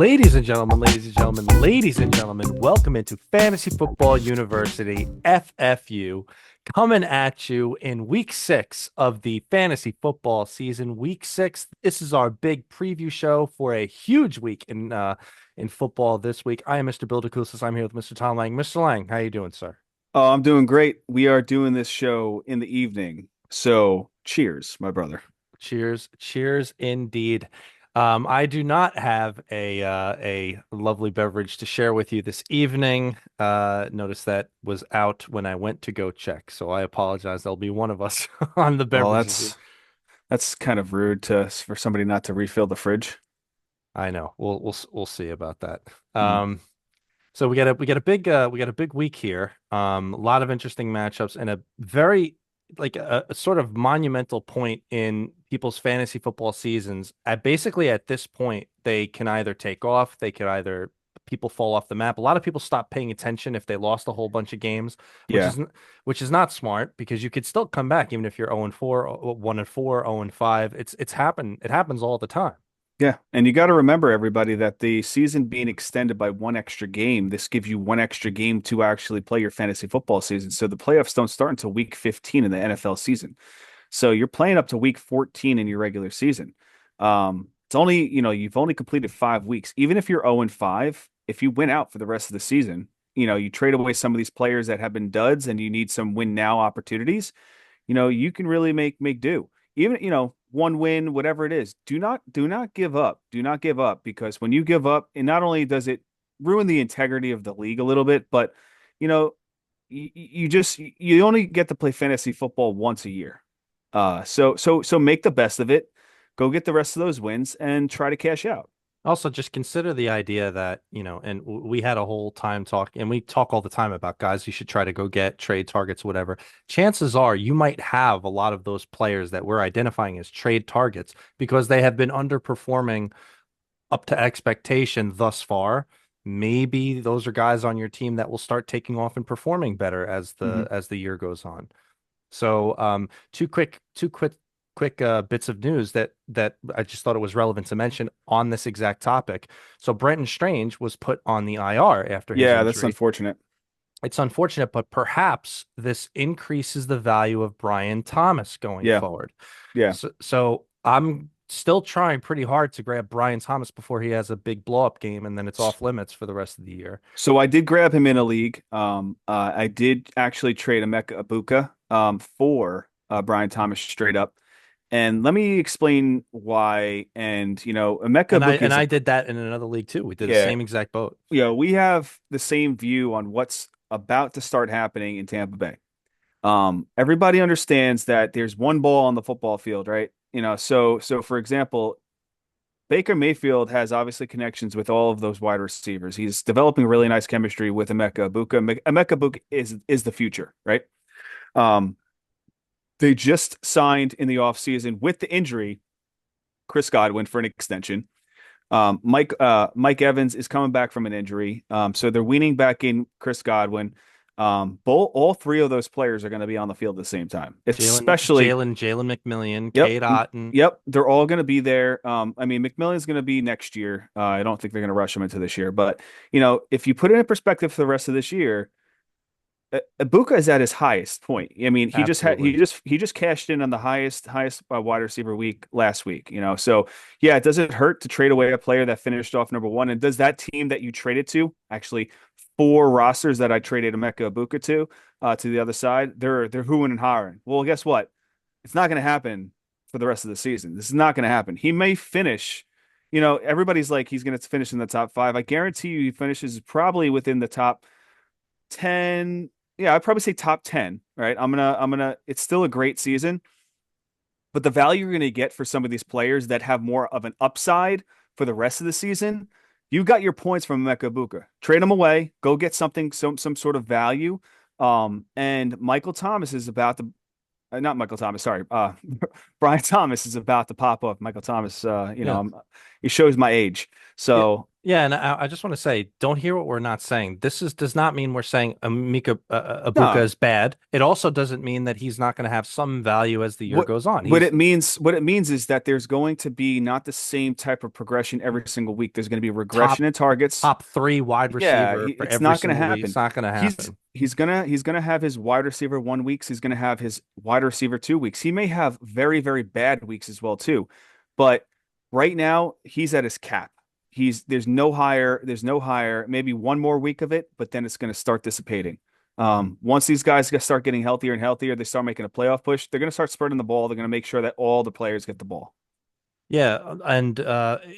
Ladies and gentlemen, welcome into Fantasy Football University, FFU, coming at you in week 6 of the fantasy football season. Week 6, this is our big preview show for a huge week in football this week. I am Mr. Bill DeCousis. I'm here with Mr. Tom Lang. Mr. Lang, how you doing, sir? Oh, I'm doing great. We are doing this show in the evening. So cheers, my brother. Cheers, cheers indeed. I do not have a lovely beverage to share with you this evening. Notice that was out when I went to go check, so I apologize. There'll be one of us on the Oh, beverages. that's kind of rude to for somebody not to refill the fridge. I know. We'll see about that. Hmm. So we got a big week here. A lot of interesting matchups and a very a sort of monumental point in people's fantasy football seasons. At this point, they can either take off, they can either people fall off the map. A lot of people stop paying attention if they lost a whole bunch of games, which Yeah. is which is not smart because you could still come back even if you're 0 and 4, 1 and 4, 0 and 5. It happens all the time. Yeah. And you got to remember, everybody, that the season being extended by one extra game, this gives you one extra game to actually play your fantasy football season. So the playoffs don't start until week 15 in the NFL season. So you're playing up to week 14 in your regular season. It's only, you've only completed 5 weeks. Even if you're 0 and 5, if you win out for the rest of the season, you trade away some of these players that have been duds and you need some win now opportunities, you can really make do. Even, one win, whatever it is. Do not give up. Do not give up, because when you give up, and not only does it ruin the integrity of the league a little bit, but you know, you only get to play fantasy football once a year. So make the best of it. Go get the rest of those wins and try to cash out. Also, just consider the idea that, and we had a whole time talk, and we talk all the time about guys you should try to go get, trade targets, whatever. Chances are you might have a lot of those players that we're identifying as trade targets because they have been underperforming up to expectation thus far. Maybe those are guys on your team that will start taking off and performing better as Mhm. the year goes on. So, two quick bits of news that I just thought it was relevant to mention on this exact topic. So, Brenton Strange was put on the IR after his Yeah, that's injury. unfortunate. It's unfortunate, but perhaps this increases the value of Brian Thomas going Yeah, forward. yeah. So I'm still trying pretty hard to grab Brian Thomas before he has a big blow up game, and then it's off limits for the rest of the year. So I did grab him in a league. I did actually trade Emeka Ibuka for Brian Thomas straight up. And let me explain why. And Emeka And I Ibuka and is I did that in another league too. We did the yeah, same exact boat. we have the same view on what's about to start happening in Tampa Bay. Everybody understands that there's one ball on the football field, right? So for example, Baker Mayfield has obviously connections with all of those wide receivers. He's developing really nice chemistry with Emeka Ibuka. Emeka Ibuka is the future, right? Um, they just signed in the offseason with the injury Chris Godwin for an extension. Mike Evans is coming back from an injury. So they're weaning back in Chris Godwin. All three of those players are going to be on the field at the same time, especially. Jalen McMillian, Yep. Kate Otten. Yep. They're all going to be there. I mean, McMillan's going to be next year. I don't think they're going to rush him into this year, but if you put it in perspective for the rest of this year, Ibuka is at his highest point. I mean, he just had Absolutely. he just cashed in on the highest wide receiver week last week. So yeah, it doesn't hurt to trade away a player that finished off number one. And does that team that you traded to, actually four rosters that I traded Emeka Ibuka to the other side, they're hooing and hawing. Well, guess what? It's not going to happen for the rest of the season. This is not going to happen. He may finish. Everybody's like he's going to finish in the top five. I guarantee you, he finishes probably within the top 10. Yeah, I'd probably say top 10, right? It's still a great season, but the value you're gonna get for some of these players that have more of an upside for the rest of the season, you got your points from Emeka Ibuka. Trade them away, go get something, some sort of value. And Michael Thomas is about to not Michael Thomas, sorry. Brian Thomas is about to pop up. Michael Thomas, Yeah. he shows my age. Yeah. So Yeah, and I just want to say, don't hear what we're not saying. Does not mean we're saying Ibuka No, is bad. It also doesn't mean that he's not going to have some value as the year what goes on. what He's it means what it means is that there's going to be not the same type of progression every single week. There's going to be top regression in targets. top three wide Yeah, receiver for it's every not going to single week. It's happen. not going to He's happen. he's gonna have his wide receiver 1 weeks. He's gonna have his wide receiver 2 weeks. He may have very very bad weeks as well too, but right now he's at his cap. There's no higher. There's no higher. Maybe one more week of it, but then it's going to start dissipating. Once these guys start getting healthier and healthier, they start making a playoff push. They're going to start spreading the ball. They're going to make sure that all the players get the ball. Yeah, and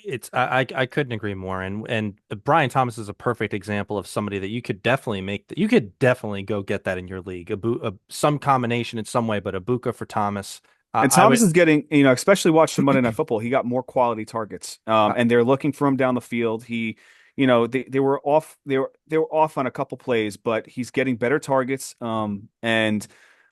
it's I couldn't agree more. And Brian Thomas is a perfect example of somebody that you could definitely make that you could definitely go get that in your league. Some combination in some way, but Ibuka for Thomas. And I Thomas would is getting, especially watching Monday Night Football, he got more quality targets. uh, And they're looking for him down the field. They were off, they were off on a couple plays, but he's getting better targets. And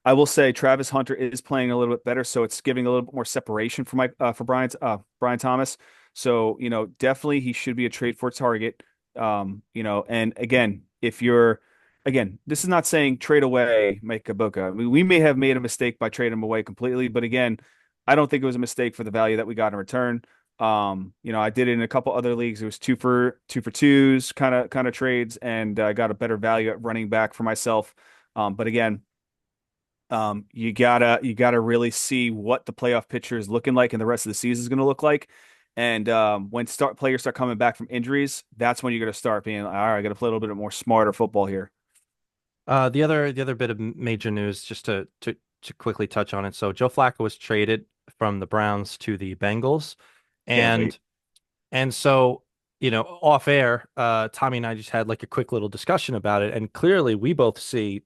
I will say Travis Hunter is playing a little bit better, so it's giving a little bit more separation for Brian Thomas. So, definitely he should be a trade for target. And again, if you're again, this is not saying trade away Mike Ibuka. We may have made a mistake by trading him away completely, but again, I don't think it was a mistake for the value that we got in return. I did it in a couple other leagues. It was two for twos kind of trades, and I got a better value at running back for myself. But again, you gotta really see what the playoff picture is looking like and the rest of the season is going to look like. And when start players start coming back from injuries, that's when you're going to start being all right. I got to play a little bit more smarter football here. the other bit of major news, just to quickly touch on it. So Joe Flacco was traded from the Browns to the Bengals, Can't wait. and so off air, Tommy and I just had like a quick little discussion about it, and clearly we both see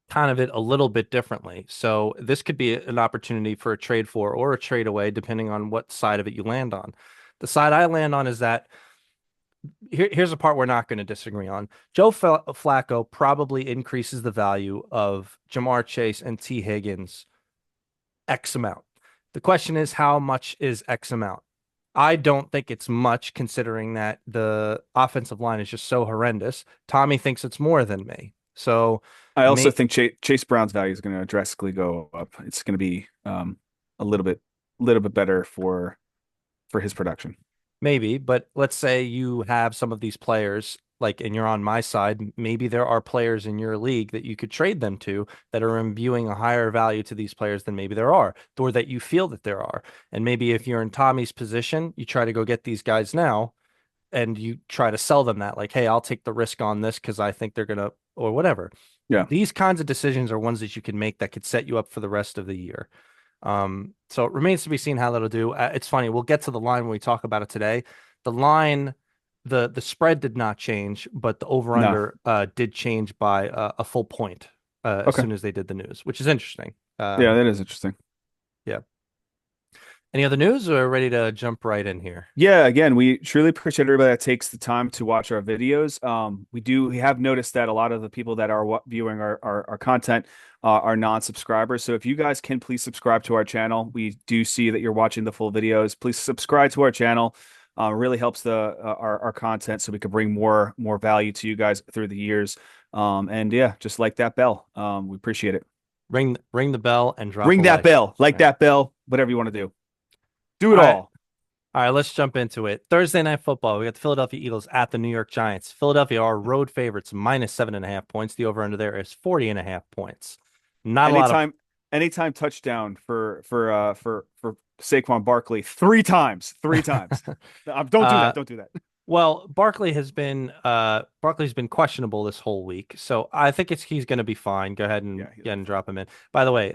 kind of it a little bit differently. So this could be an opportunity for a trade for or a trade away, depending on what side of it you land on. The side I land on is that here's a part we're not going to disagree on. Joe Flacco probably increases the value of Jamar Chase and T. Higgins X amount. The question is, how much is X amount? I don't think it's much considering that the offensive line is just so horrendous. Tommy thinks it's more than me. So I also may think Chase Brown's value is going to drastically go up. It's going to be a little bit better for his production. maybe, but let's say you have some of these players, like, and you're on my side, maybe there are players in your league that you could trade them to that are imbuing a higher value to these players than maybe there are, or that you feel that there are. And maybe if you're in Tommy's position, you try to go get these guys now and you try to sell them that, like, hey, I'll take the risk on this because I think they're gonna, or whatever. Yeah. These kinds of decisions are ones that you can make that could set you up for the rest of the year. So it remains to be seen how that'll do. It's funny. We'll get to the line when we talk about it today. The line, the spread did not change, but the over No. under did change by a full point as Okay. soon as they did the news, which is interesting. Yeah, that is interesting. Yeah. Any other news, or ready to jump right in here? Yeah, again, we truly appreciate everybody that takes the time to watch our videos. We have noticed that a lot of the people that are viewing our content are non-subscribers. So if you guys can please subscribe to our channel, we do see that you're watching the full videos. Please subscribe to our channel. Really helps our content so we can bring more value to you guys through the years. And yeah, just like that bell. We appreciate it. Ring the bell and drop a Ring that like. bell, like All right. that bell, whatever you want to do. Do All it right. all. All right, let's jump into it. Thursday night football. We got the Philadelphia Eagles at the New York Giants. Philadelphia are road favorites, minus 7.5 points. The over under there is 40.5 points. Not a lot of Anytime touchdown for Saquon Barkley three times. Don't do uh that. Don't do that. well, Barkley's been questionable this whole week. So I think he's gonna be fine. Go ahead and Yeah, get and drop him in. By the way,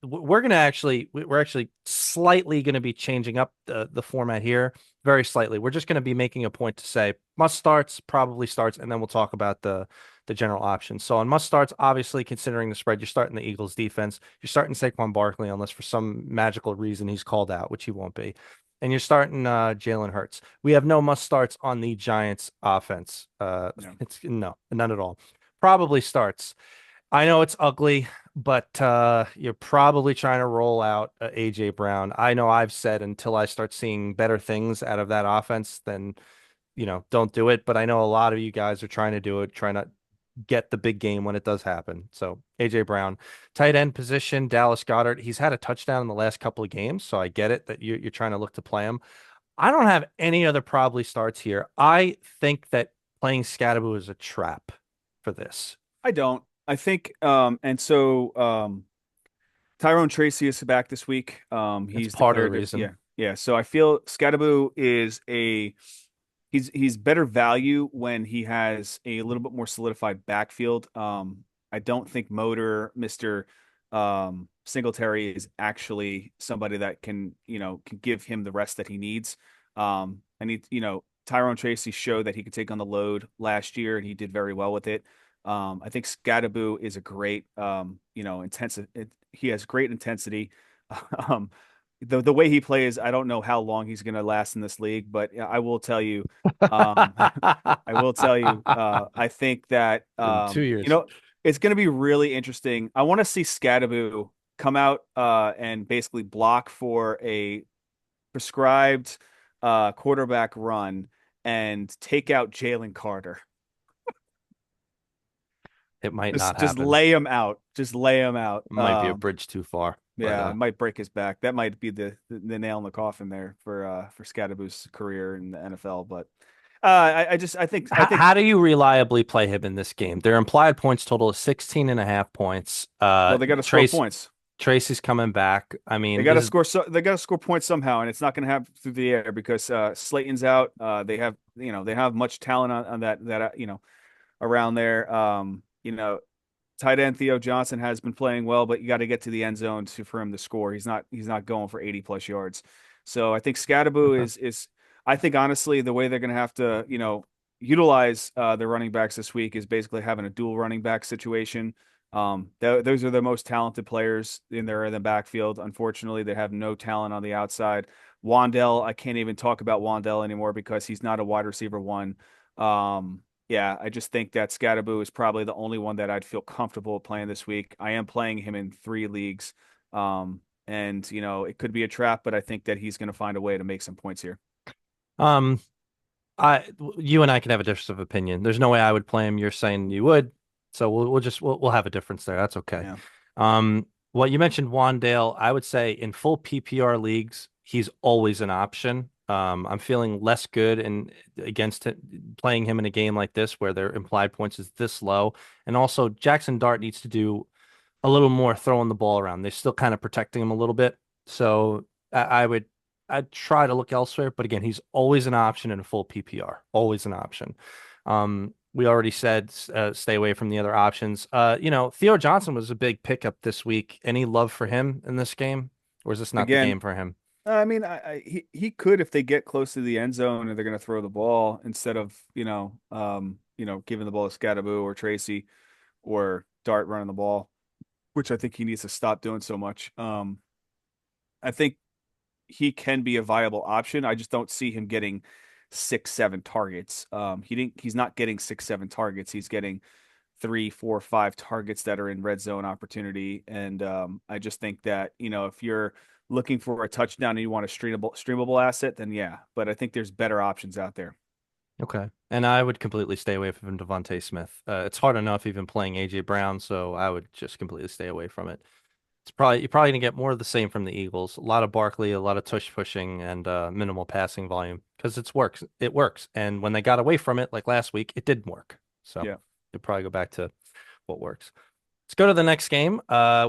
we're actually slightly gonna be changing up the format here. Very slightly. We're just gonna be making a point to say must starts, probably starts, and then we'll talk about the general options. So on must starts, obviously considering the spread, you're starting the Eagles defense. You're starting Saquon Barkley unless for some magical reason he's called out, which he won't be. And you're starting Jalen Hurts. We have no must starts on the Giants offense. Yeah. It's no, none at all. Probably starts. I know it's ugly, but you're probably trying to roll out AJ Brown. I know I've said until I start seeing better things out of that offense, then don't do it. But I know a lot of you guys are trying to do it, trying to get the big game when it does happen. So AJ Brown, tight end position, Dallas Goedert. He's had a touchdown in the last couple of games, so I get it that you're trying to look to play him. I don't have any other probably starts here. I think that playing Scatterboo is a trap for this. I don't. I think, and so Tyrone Tracy is back this week. It's He's part of the declared, reason. yeah, yeah. So I feel Scatterboo is he's better value when he has a little bit more solidified backfield. I don't think Mister Singletary is actually somebody that can give him the rest that he needs. And Tyrone Tracy showed that he could take on the load last year, and he did very well with it. I think Scatterboo is a great, intensive. He has great intensity. Um, the way he plays, I don't know how long he's going to last in this league, but yeah, I will tell you, um, I will tell you, I think that In 2 years. it's going to be really interesting. I want to see Scatterboo come out and basically block for a prescribed quarterback run and take out Jalen Carter. It might not Just happen. lay him out. Just lay him out. It might be a bridge too far, but Yeah, it might break his back. That might be the nail in the coffin there for Scadaboo's career in the NFL. But I think how do you reliably play him in this game? Their implied points total is 16 and a half points. well they got to score points. Tracy's coming back. I They mean, got to this is score. So they got to score points somehow, and it's not going to happen through the air because Slayton's out. They have much talent on that around there. Tight end Theo Johnson has been playing well, but you got to get to the end zone for him to score. He's not going for 80 plus yards. So I think Scadaboo is I think honestly the way they're going to have to utilize the running backs this week is basically having a dual running back situation. Those are the most talented players in the backfield. Unfortunately, they have no talent on the outside. Wandell, I can't even talk about Wandell anymore because he's not a wide receiver one. Yeah, I just think that Scatterboo is probably the only one that I'd feel comfortable playing this week. I am playing him in 3 leagues. And it could be a trap, but I think that he's going to find a way to make some points here. um I you and I can have a difference of opinion. There's no way I would play him. You're saying you would, so we'll have a difference there. That's okay. Yeah. What you mentioned, Wandale, I would say in full PPR leagues, he's always an option. I'm feeling less good and against it, playing him in a game like this where their implied points is this low, and also Jackson Dart needs to do a little more throwing the ball around. They're still kind of protecting him a little bit, so I'd try to look elsewhere. But again, he's always an option in a full PPR, always an option. We already said stay away from the other options. Theo Johnson was a big pickup this week. Any love for him in this game, or is this not the Again, game for him? I mean, he could if they get close to the end zone and they're going to throw the ball instead of giving the ball to Scatterboo or Tracy or Dart running the ball, which I think he needs to stop doing so much. I think he can be a viable option. I just don't see him getting 6, 7 targets. He's not getting 6, 7 targets. He's getting 3, 4, 5 targets that are in red zone opportunity. And I just think that, if you're looking for a touchdown and you want a streamable asset, then yeah. But I think there's better options out there. Okay. And I would completely stay away from Devontae Smith. It's hard enough even playing AJ Brown, so I would just completely stay away from it. You're probably gonna get more of the same from the Eagles. A lot of Barkley, a lot of tush pushing, and minimal passing volume because it works. It works. And when they got away from it, like last week, it didn't work. So Yeah. you'll probably go back to what works. Let's go to the next game.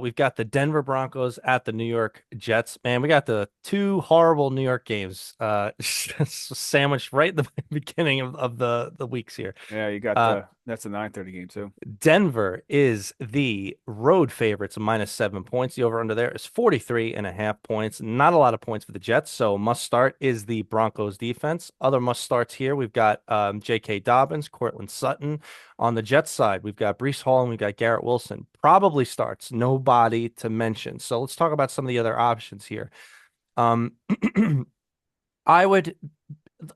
We've got the Denver Broncos at the New York Jets. Man, we got the two horrible New York games sandwiched right at the beginning of the weeks here. Yeah, you got Uh, that's a 9:30 game too. Denver is the road favorites, -7 points. The over under there is 43 and a half points. Not a lot of points for the Jets, so must start is the Broncos defense. Other must starts here. We've got J.K. Dobbins, Cortland Sutton. On the Jets side, we've got Breece Hall and we've got Garrett Wilson. Probably starts, nobody to mention. So let's talk about some of the other options here. Um, I would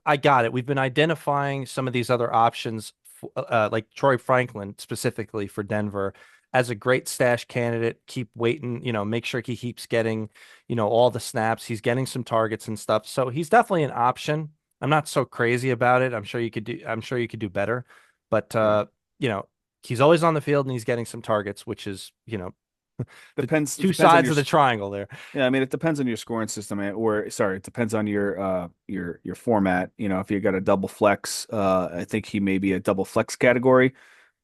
I got it. We've been identifying some of these other options, like Troy Franklin specifically for Denver, as a great stash candidate. Keep waiting, make sure he keeps getting, all the snaps. He's getting some targets and stuff. So he's definitely an option. I'm not so crazy about it. I'm sure you could do better. But Yeah. you know, he's always on the field and he's getting some targets, which is, the two Depends on sides your of the triangle there. yeah, I mean it depends on your scoring system or sorry, it depends on your format. If you got a double flex, I think he may be a double flex category,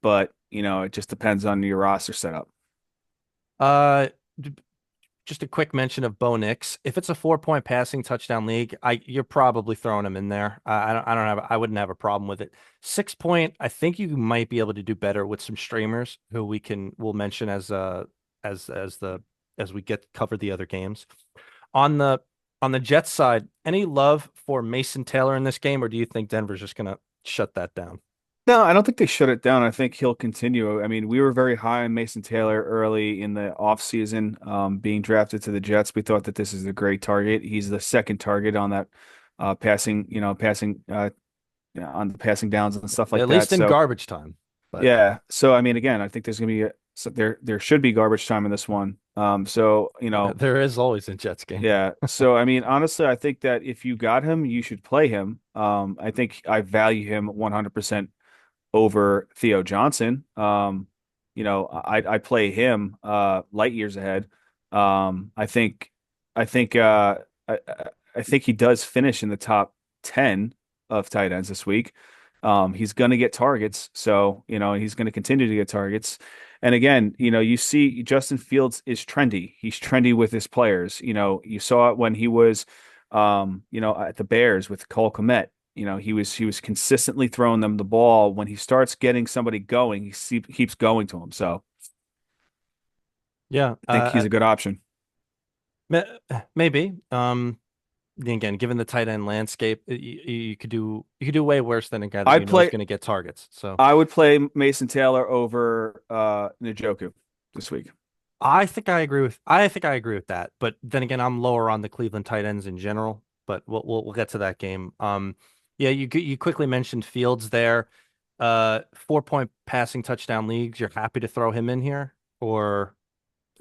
but it just depends on your roster setup. Uh just a quick mention of Bo Nix. If it's a 4 point passing touchdown league, you're probably throwing him in there. I wouldn't have a problem with it. 6 point, I think you might be able to do better with some streamers who we'll mention as we get cover the other games. On the on the Jets side, any love for Mason Taylor in this game, or do you think Denver's just gonna shut that down? No, I don't think they shut it down. I think he'll continue. I mean, we were very high on Mason Taylor early in the offseason, being drafted to the Jets. We thought that this is a great target. He's the second target on that passing on the passing downs and stuff like At that. least in So garbage time. But yeah. So I mean, again, I think there's gonna be there should be garbage time in this one. So there is always in Jets game. yeah. So I mean, honestly, I think that if you got him, you should play him. I think I value him 100% over Theo Johnson. I play him light years ahead. I think I think I, I think he does finish in the top 10 of tight ends this week. He's going to get targets, so he's going to continue to get targets. And again, you see Justin Fields is trendy. He's trendy with his players. You saw it when he was at the Bears with Cole Kmet. He was consistently throwing them the ball. When he starts getting somebody going, keeps going to him. So Yeah, I think he's a good option. maybe. Again, given the tight end landscape, you could do way worse than a guy that I'd you know is play. going to get targets. So I would play Mason Taylor over Njoku this week. I think I agree with that. But then again, I'm lower on the Cleveland tight ends in general. But we'll get to that game. Yeah, you quickly mentioned Fields there. 4 point passing touchdown leagues. You're happy to throw him in here, or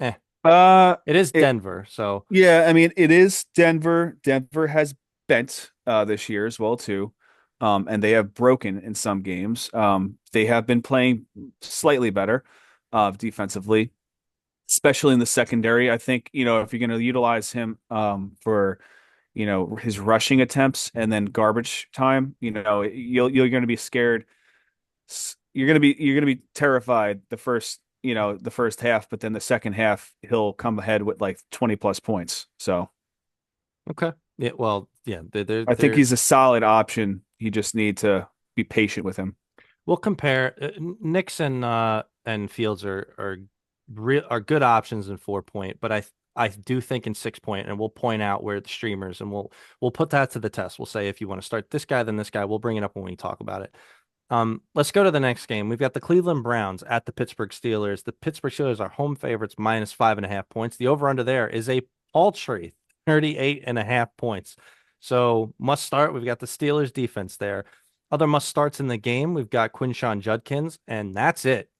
eh? Uh, It is it, Denver, so yeah, I mean, it is Denver. Denver has bent this year as well too. And they have broken in some games. They have been playing slightly better defensively, especially in the secondary. I think, if you're going to utilize him for, his rushing attempts and then garbage time, you're going to be scared. You're going to be terrified the first half, but then the second half he'll come ahead with like 20 plus points. So okay. Yeah, well, yeah, I think he's a solid option. You just need to be patient with him. we'll compare. Knicks and Fields are good options in 4 point, but I do think in 6 point, and we'll point out where the streamers, and we'll put that to the test. We'll say if you want to start this guy, then this guy. We'll bring it up when we talk about it. Let's go to the next game. We've got the Cleveland Browns at the Pittsburgh Steelers. The Pittsburgh Steelers are home favorites minus 5.5 points. The over under there is a paltry 38.5 points. So must start. We've got the Steelers defense there. Other must starts in the game. We've got Quinshawn Judkins, and that's it.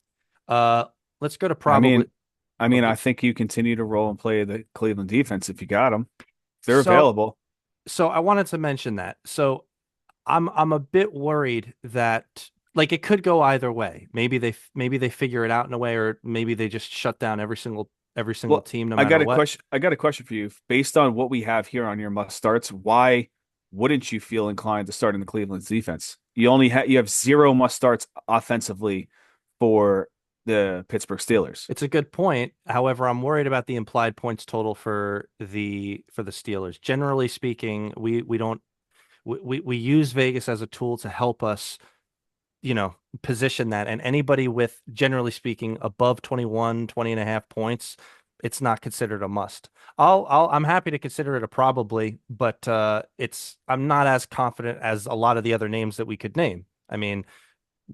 Uh, let's go to I probably. mean, I mean, Okay. I think you continue to roll and play the Cleveland defense if you got them. They're So, available. so I wanted to mention that. So I'm a bit worried that like it could go either way. Maybe they figure it out in a way, or maybe they just shut down every single Well, team no I matter got a what. question. I got a question for you. Based on what we have here on your must starts, why wouldn't you feel inclined to start in the Cleveland's defense? You have zero must starts offensively for the Pittsburgh Steelers. It's a good point. However, I'm worried about the implied points total for the Steelers. Generally speaking, we don't we use Vegas as a tool to help us, position that. And anybody with, generally speaking, above 21, 20.5 points, it's not considered a must. I'm happy to consider it a probably, but I'm not as confident as a lot of the other names that we could name. I mean,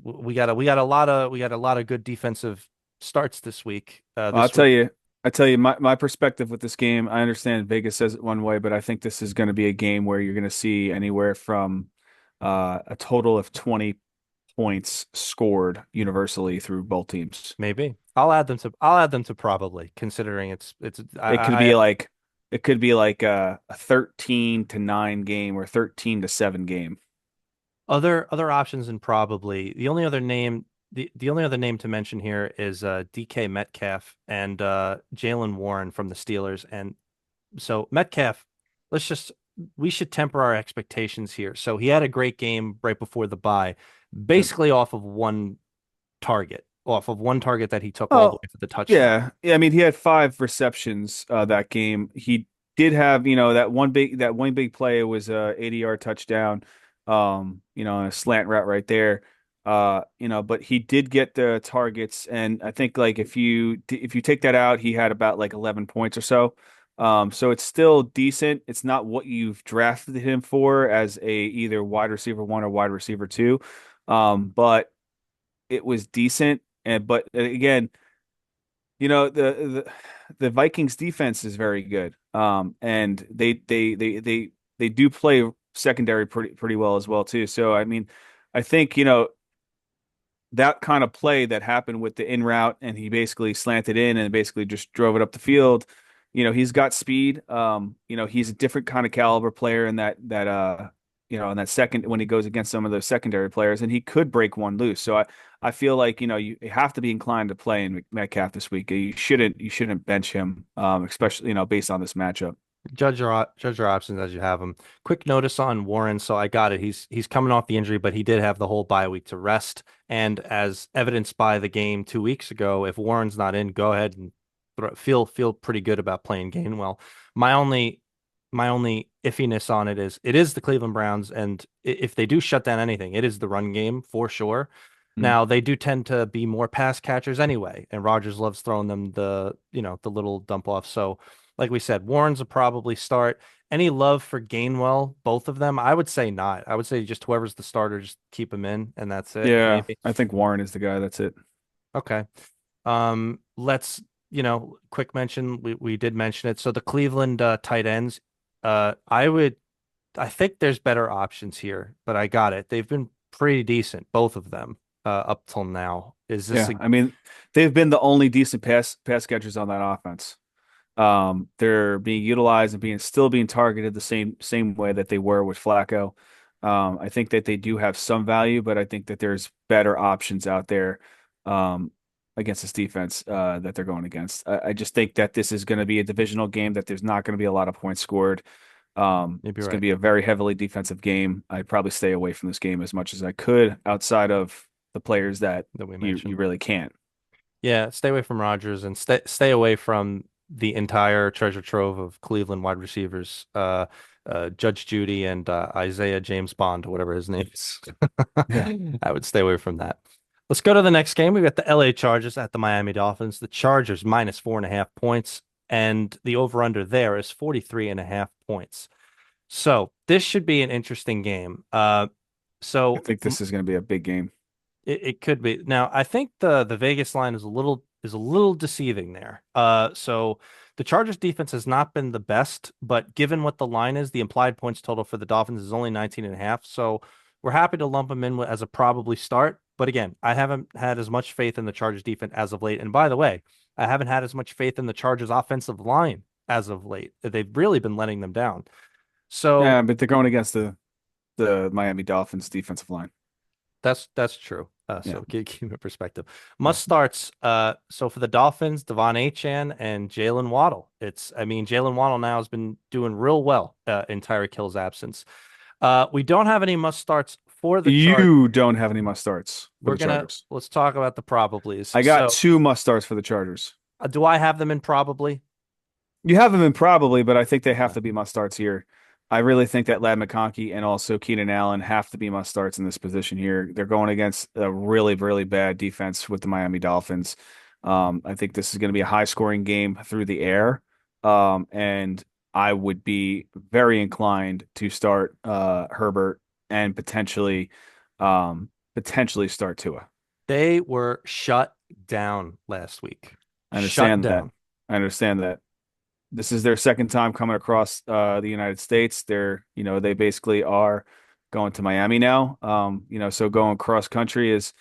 we got a lot of good defensive starts this week. Well, I'll This tell week, you, I tell you, my perspective with this game. I understand Vegas says it one way, but I think this is going to be a game where you're going to see anywhere from a total of 20 points scored universally through both teams. maybe I'll add them to probably, considering it's It could I be like It could be like a 13-9 game or 13-7 game. Other options, and probably the only other name to mention here is DK Metcalf and Jalen Warren from the Steelers. And so Metcalf, let's just we should temper our expectations here. So he had a great game right before the bye, Yep. basically off of one target that he took all the Oh, way for the touchdown. yeah. Yeah, I mean, he had 5 receptions that game. He did have, that one big play was a 80-yard touchdown, and a slant route right there. But he did get the targets, and I think like if you take that out, he had about like 11 points or so. So it's still decent. It's not what you've drafted him for as a either wide receiver one or wide receiver two. But it was decent. And but again, the Vikings defense is very good. And they do play secondary pretty well as well too. So I mean, I think that kind of play that happened with the in route and he basically slanted in and basically just drove it up the field. He's got speed. He's a different kind of caliber player in in that second when he goes against some of those secondary players, and he could break one loose. So I feel like you have to be inclined to play in Metcalf this week. You shouldn't bench him, especially based on this matchup. Judge your options as you have them. Quick notice on Warren. So I got it. He's coming off the injury, but he did have the whole bye week to rest. And as evidenced by the game 2 weeks ago, if Warren's not in, go ahead and feel pretty good about playing Gainwell. My only my only iffiness on it is the Cleveland Browns, and if they do shut down anything, it is the run game for sure. Mm. Now they do tend to be more pass catchers anyway, and Rodgers loves throwing them the little dump off. So like we said, Warren's will probably start. Any love for Gainwell, both of them? I would say not. I would say just whoever's the starter, just keep him in, and that's it. Yeah, Maybe. I think Warren is the guy. That's it. Okay. Let's, quick mention. We did mention it. So the Cleveland tight ends, uh, I would, I think there's better options here, but I got it. They've been pretty decent, both of them, up till now. Is this Yeah, a I mean, they've been the only decent pass catchers on that offense. They're being utilized and still being targeted the same way that they were with Flacco. I think that they do have some value, but I think that there's better options out there um, against this defense that they're going against. I just think that this is going to be a divisional game, that there's not going to be a lot of points scored. maybe It's going to right be a very heavily defensive game. I'd probably stay away from this game as much as I could outside of the players that that we you mentioned? really can't. Yeah, stay away from Rodgers and stay away from the entire treasure trove of Cleveland wide receivers, Judge Judy and Isaiah James Bond, whatever his name is. Yeah. I would stay away from that. Let's go to the next game. We've got the LA Chargers at the Miami Dolphins. The Chargers minus 4.5 points, and the over-under there is 43.5 points. So this should be an interesting game. I So think this is going to be a big game. it could be. Now, I think the Vegas line is a little deceiving there. So the Chargers defense has not been the best, but given what the line is, the implied points total for the Dolphins is only 19 and a half. So we're happy to lump them in as a probably start. But again, I haven't had as much faith in the Chargers defense as of late. And by the way, I haven't had as much faith in the Chargers offensive line as of late. They've really been letting them down. So Yeah, but they're going against the Miami Dolphins defensive line. that's true. Yeah. So keep it perspective. Must starts. So for the Dolphins, Devon Achane and Jalen Waddle. I mean, Jalen Waddle now has been doing real well in Tyreek Hill's absence. We don't have any must starts for the chart. You don't have any must starts for the Chargers. Let's talk about the probablys. I got So, 2 must starts for the Chargers. do I have them in probably? You have them in probably, but I think they have Okay. to be must starts here. I really think that Lad McConkey and also Keenan Allen have to be must starts in this position here. They're going against a really, really bad defense with the Miami Dolphins. I think this is going to be a high scoring game through the air. And I would be very inclined to start Herbert and potentially start Tua. They were shut down last week. I Shut understand that. down. I understand that. This is their second time coming across the United States. They basically are going to Miami now. So going cross country is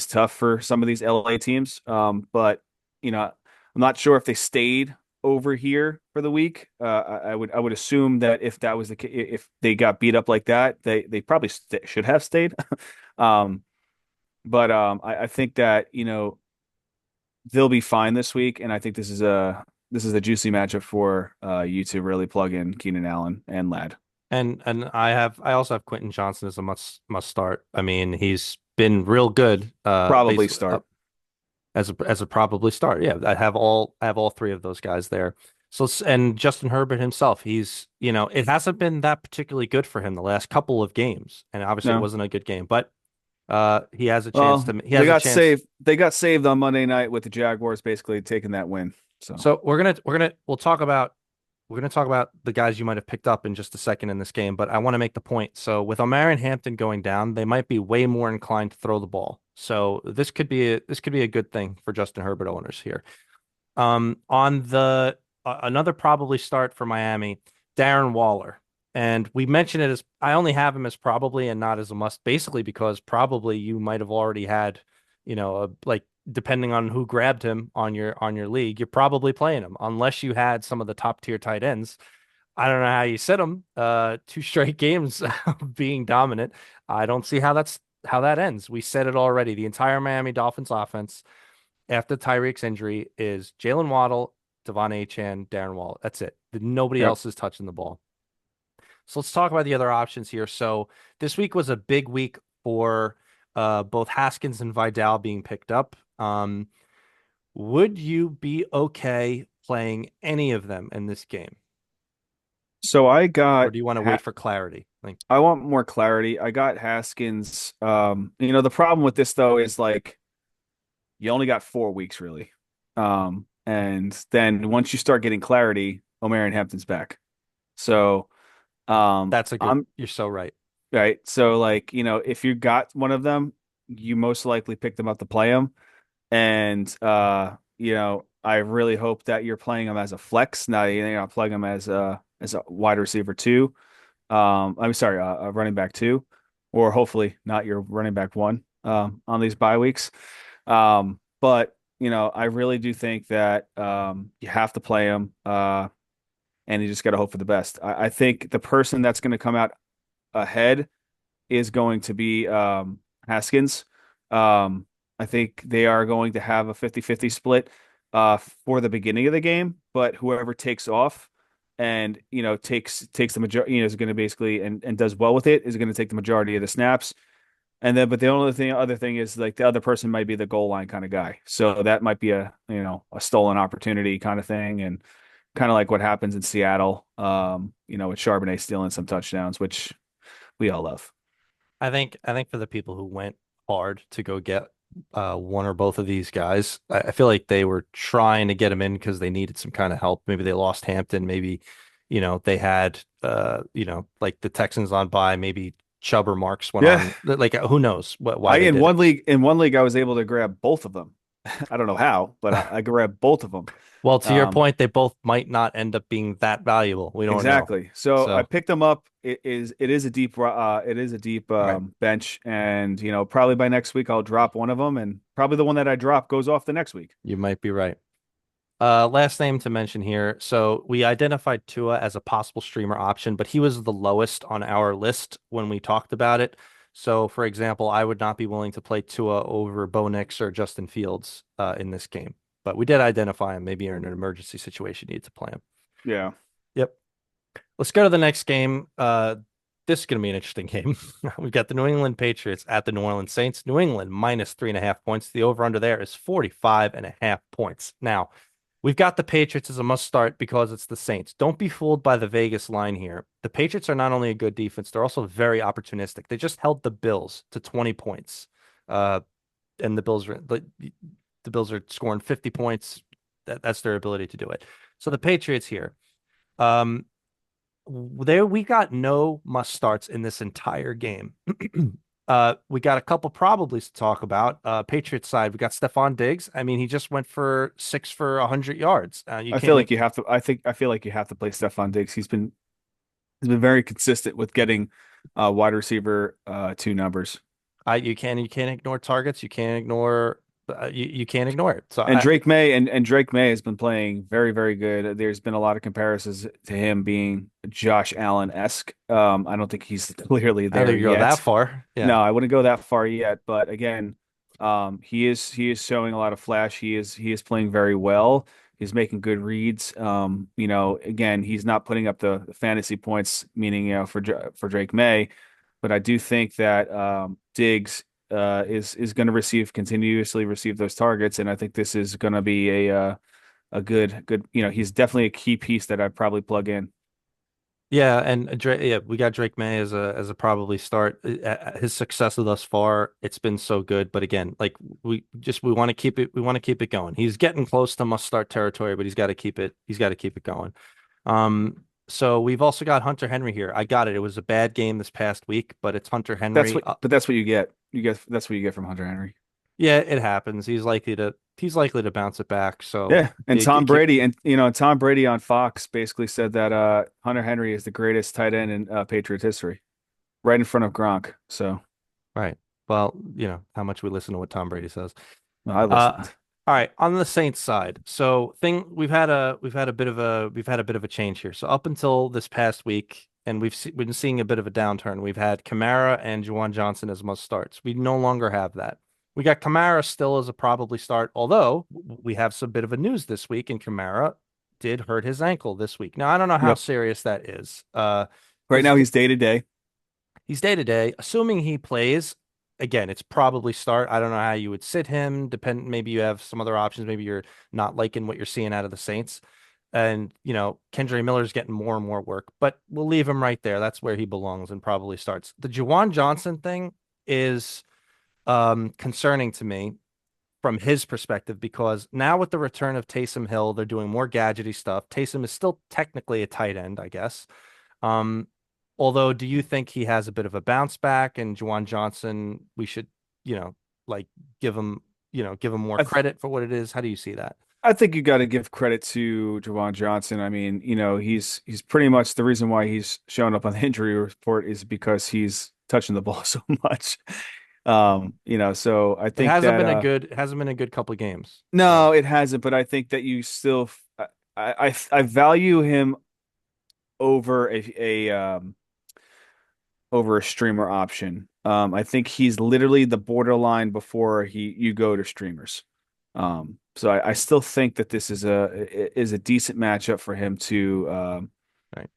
tough for some of these LA teams. But I'm not sure if they stayed over here for the week. I would assume that if that was if they got beat up like that, they probably should have stayed. um, but I think that they'll be fine this week, and I think this is a juicy matchup for you to really plug in Keenan Allen and Ladd. And I also have Quentin Johnson as a must start. I mean, he's been real good, Probably basically start. as a probably start. Yeah, I have all three of those guys there. So and Justin Herbert himself, it hasn't been that particularly good for him the last couple of games, and obviously it No. wasn't a good game, but he has a chance Well, to he they has a got chance. saved. They got saved on Monday night with the Jaguars basically taking that win. So So we're gonna talk about the guys you might have picked up in just a second in this game, but I want to make the point. So with O'Mara Hampton going down, they might be way more inclined to throw the ball. So this could be a good thing for Justin Herbert owners here. On the another probably start for Miami, Darren Waller. And we mentioned it as I only have him as probably and not as a must, basically because probably you might have already had, like depending on who grabbed him on your league, you're probably playing him unless you had some of the top tier tight ends. I don't know how you sit him. Two straight games of being dominant. I don't see how that ends. We said it already. The entire Miami Dolphins offense after Tyreek's injury is Jalen Waddle, Devon Achane, Darren Waller. That's it. Nobody yep. else is touching the ball. So let's talk about the other options here. So this week was a big week for both Haskins and Vidal being picked up. Would you be okay playing any of them in this game, So I or got do you want to wait for clarity? Like, I want more clarity. I got Haskins. The problem with this though is like you only got 4 weeks really. And then once you start getting clarity, O'Mara Hampton's back. So that's a good. I'm You're so right. right. So like, if you got one of them, you most likely pick them up to play them. And I really hope that you're playing them as a flex, not you're not playing them as a wide receiver too. I'm sorry, a running back two, or hopefully not your running back one on these bye weeks. But I really do think that you have to play him, and you just got to hope for the best. I think the person that's going to come out ahead is going to be Haskins. I think they are going to have a 50-50 split for the beginning of the game, but whoever takes off and takes the majority, is going to basically and does well with it is going to take the majority of the snaps. And then, but the only other thing is like the other person might be the goal line kind of guy, so that might be a stolen opportunity kind of thing, and kind of like what happens in Seattle, with Charbonnet stealing some touchdowns, which we all love. I think for the people who went hard to go get one or both of these guys, I feel like they were trying to get them in because they needed some kind of help. Maybe they lost Hampton. Maybe, they had like the Texans on by. Maybe Chubb or Marks went Yeah, on. Like who knows why I they in did it. one league I was able to grab both of them. I don't know how, but I grabbed both of them. Well, to your Um, point, they both might not end up being that valuable. We don't know. exactly. So I So, picked them up. It is a deep right. bench, and probably by next week I'll drop one of them, and probably the one that I drop goes off the next week. You might be right. Last name to mention here. So we identified Tua as a possible streamer option, but he was the lowest on our list when we talked about it. So, for example, I would not be willing to play Tua over Bo Nix or Justin Fields in this game. But we did identify him. Maybe you're in an emergency situation, you need to play him. Yeah. Yep. Let's go to the next game. This is going to be an interesting game. We've got the New England Patriots at the New Orleans Saints. New England minus 3.5 points. The over under there is 45.5 points. Now, we've got the Patriots as a must start because it's the Saints. Don't be fooled by the Vegas line here. The Patriots are not only a good defense, they're also very opportunistic. They just held the Bills to 20 points. And the Bills are scoring 50 points. That's their ability to do it. So the Patriots here. Um, we got no must starts in this entire game. We got a couple probablys to talk about. Patriots side, we got Stephon Diggs. I mean, he just went for 100 yards. You I feel can't. like you have to. I feel like you have to play Stephon Diggs. He's been very consistent with getting wide receiver two numbers. You can't ignore targets. You can't ignore You can't ignore it. So And Drake May has been playing very, very good. There's been a lot of comparisons to him being Josh Allen-esque. I don't think he's clearly I don't there think you go that yet. far. Yeah. No, I wouldn't go that far yet. But again, he is showing a lot of flash. He is playing very well. He's making good reads. Again, he's not putting up the fantasy points, meaning for Drake May, but I do think that Diggs is going to continuously receive those targets, and I think this is going to be a good. He's definitely a key piece that I'd probably plug in. Yeah, and Drake, yeah, we got Drake May as a probably start. His success thus far, it's been so good. But again, like we want to keep it, we want to keep it going. He's getting close to must start territory, but he's got to keep it. He's got to keep it going. So we've also got Hunter Henry here. I got it. It was a bad game this past week, but it's Hunter Henry. That's what you get. That's what you get from Hunter Henry. Yeah, it happens. He's likely to bounce it back. So Yeah, and Tom Brady Tom Brady on Fox basically said that Hunter Henry is the greatest tight end in Patriots history, right in front of Gronk. So right. Well, how much we listen to what Tom Brady says. I Uh, listened. all right, on the Saints side. So we've had a bit of a change here. So up until this past week, and been seeing a bit of a downturn. We've had Kamara and Juwan Johnson as must starts. We no longer have that. We got Kamara still as a probably start, although we have some bit of a news this week, and Kamara did hurt his ankle this week. Now I don't know how Yep. serious that is. Right His now he's day to day. He's day to day. Assuming he plays, again, it's probably start. I don't know how you would sit him. Maybe you have some other options. Maybe you're not liking what you're seeing out of the Saints. And, Kendre Miller's getting more and more work, but we'll leave him right there. That's where he belongs and probably starts. The Juwan Johnson thing is concerning to me from his perspective because now with the return of Taysom Hill, they're doing more gadgety stuff. Taysom is still technically a tight end, I guess. Um, although, do you think he has a bit of a bounce back and Juwan Johnson, we should, like give him, give him more I th credit for what it is? How do you see that? I think you got to give credit to Javon Johnson. I mean, he's pretty much the reason why he's showing up on the injury report is because he's touching the ball so much. So I It think hasn't that been a good, it hasn't been a good couple of games. So no, it hasn't, but I think that you still I value him over a streamer option. I think he's literally the borderline before you go to streamers. So I still think that this is a decent matchup for him to right.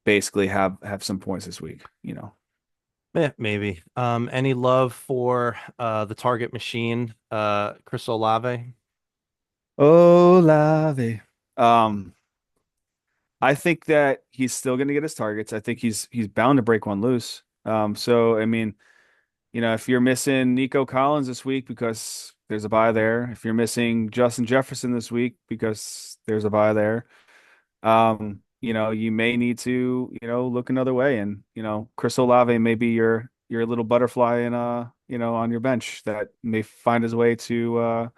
basically have some points this week. Yeah, maybe. Any love for the target machine, Chris Olave? Olave. Um, I think that he's still going to get his targets. I think he's bound to break one loose. So I mean, if you're missing Nico Collins this week because there's a bye there, if you're missing Justin Jefferson this week because there's a bye there, you may need to, look another way. And, Chris Olave may be your little butterfly in on your bench that may find his way to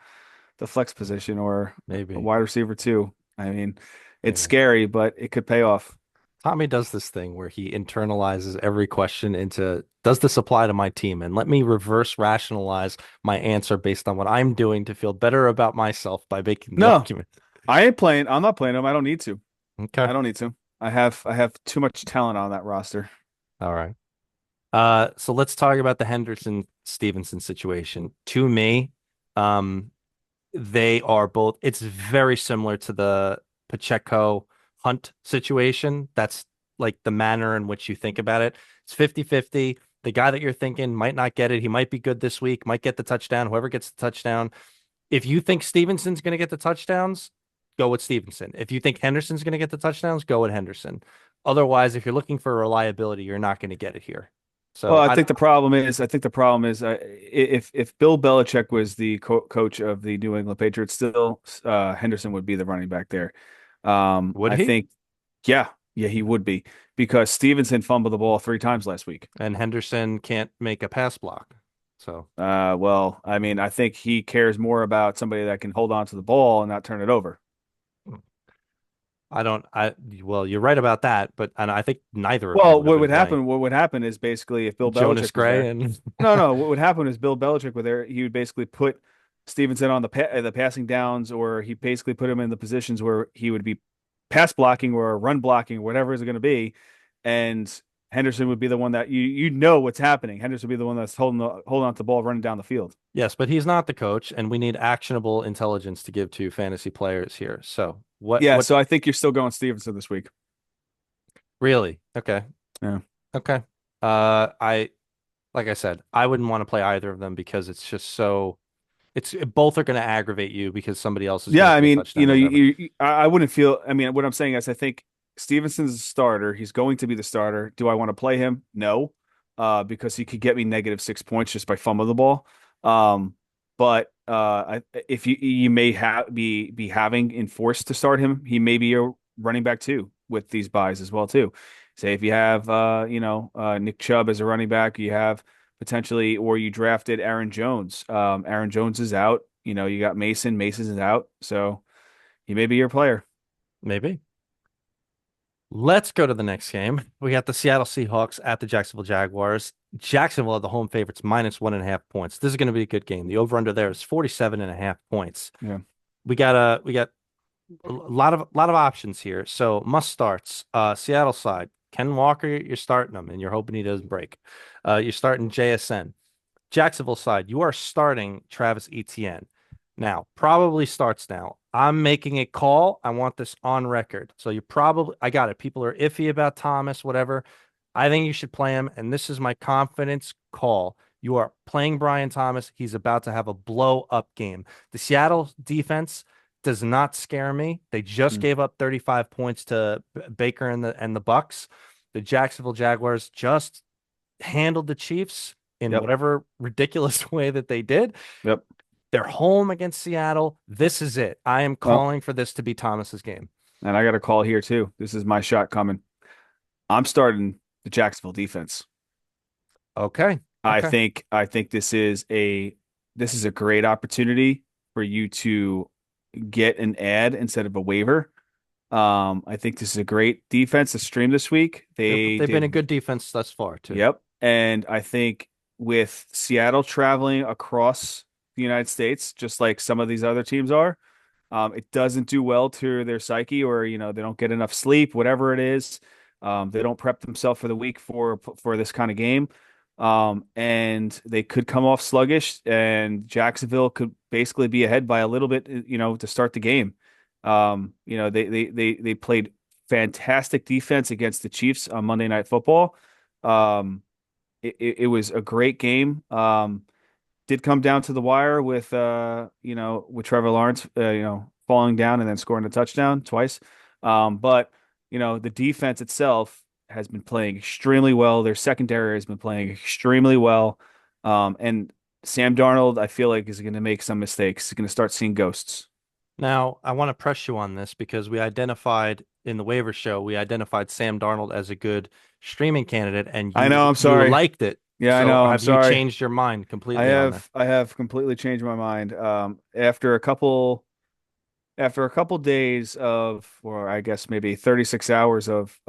the flex position or a Maybe, wide receiver too. I mean, it's maybe. scary, but it could pay off. Tommy does this thing where he internalizes every question into, does this apply to my team? And let me reverse rationalize my answer based on what I'm doing to feel better about myself by making the No, argument. I ain't playing. I'm not playing him. I don't need to. Okay. I don't need to. I have too much talent on that roster. All right. So let's talk about the Henderson Stevenson situation. To me, um, they are both, it's very similar to the Pacheco Hunt situation. That's like the manner in which you think about it. It's 50-50. The guy that you're thinking might not get it. He might be good this week, might get the touchdown, whoever gets the touchdown. If you think Stevenson's going to get the touchdowns, go with Stevenson. If you think Henderson's going to get the touchdowns, go with Henderson. Otherwise, if you're looking for reliability, you're not going to get it here. Well, So I think the problem is, if Bill Belichick was the coach of the New England Patriots, still Henderson would be the running back there. would I he? think, yeah, he would be because Stevenson fumbled the ball 3 times last week. And Henderson can't make a pass block. So Well, I mean, I think he cares more about somebody that can hold on to the ball and not turn it over. I don't I well, you're right about that, but and I think neither of them Well, would have been playing. What would happen is basically if Bill Jonas Belichick was Gray there. and No, no. What would happen is Bill Belichick was there. He would basically put Stevenson on the passing downs, or he basically put him in the positions where he would be pass blocking or run blocking, whatever it's going to be, and Henderson would be the one that you know what's happening. Henderson would be the one that's holding on to the ball, running down the field. Yes, but he's not the coach, and we need actionable intelligence to give to fantasy players here. So Yeah, what so I think you're still going Stevenson this week. really? Okay. Yeah. Okay. I like I said, I wouldn't want to play either of them because it's just so it's both are going to aggravate you because somebody else is going Yeah, to I get a mean, touchdown or whatever. I wouldn't feel. I mean, what I'm saying is, I think Stevenson's a starter. He's going to be the starter. Do I want to play him? No, because he could get me -6 points just by fumbling the ball. Um, but if you may have be having enforced to start him, he may be a running back too with these buys as well too. Say if you have Nick Chubb as a running back, you have potentially, or you drafted Aaron Jones. Aaron Jones is out. You got Mason. Mason's is out. So he may be your player. Maybe. Let's go to the next game. We got the Seattle Seahawks at the Jacksonville Jaguars. Jacksonville are the home favorites, -1.5 points. This is going to be a good game. The over under there is 47.5 points. Yeah. We got a lot of options here. So must starts. Seattle side. Ken Walker, you're starting him, and you're hoping he doesn't break. You're starting JSN. Jacksonville side, you are starting Travis Etienne. Now, probably starts now. I'm making a call. I want this on record. So I got it. People are iffy about Thomas, whatever. I think you should play him. And this is my confidence call. You are playing Brian Thomas. He's about to have a blow up game. The Seattle defense does not scare me. They just Mm. gave up 35 points to Baker and the Bucks. The Jacksonville Jaguars just handled the Chiefs in Yep. whatever ridiculous way that they did. Yep. They're home against Seattle. This is it. I am Well, calling for this to be Thomas's game. and I got a call here too. This is my shot coming. I'm starting the Jacksonville defense. Okay. I Okay. think I think this is a great opportunity for you to get an ad instead of a waiver. I think this is a great defense to stream this week. They They've been a did. good defense thus far too. Yep. And I think with Seattle traveling across the United States, just like some of these other teams are, it doesn't do well to their psyche, or they don't get enough sleep, whatever it is. They don't prep themselves for the week for this kind of game. And they could come off sluggish, and Jacksonville could basically be ahead by a little bit, to start the game. They played fantastic defense against the Chiefs on Monday Night Football. It was a great game. Did come down to the wire with Trevor Lawrence, falling down and then scoring a touchdown twice. But the defense itself has been playing extremely well. Their secondary has been playing extremely well. And Sam Darnold, I feel like, is going to make some mistakes. He's going to start seeing ghosts. Now, I want to press you on this because we identified in the waiver show, we identified Sam Darnold as a good streaming candidate, and I know. I'm you sorry. liked it. Yeah, I So know. I'm have you sorry. changed your mind I completely on that? have I have completely changed my mind. After a couple days of, or I guess maybe 36 hours of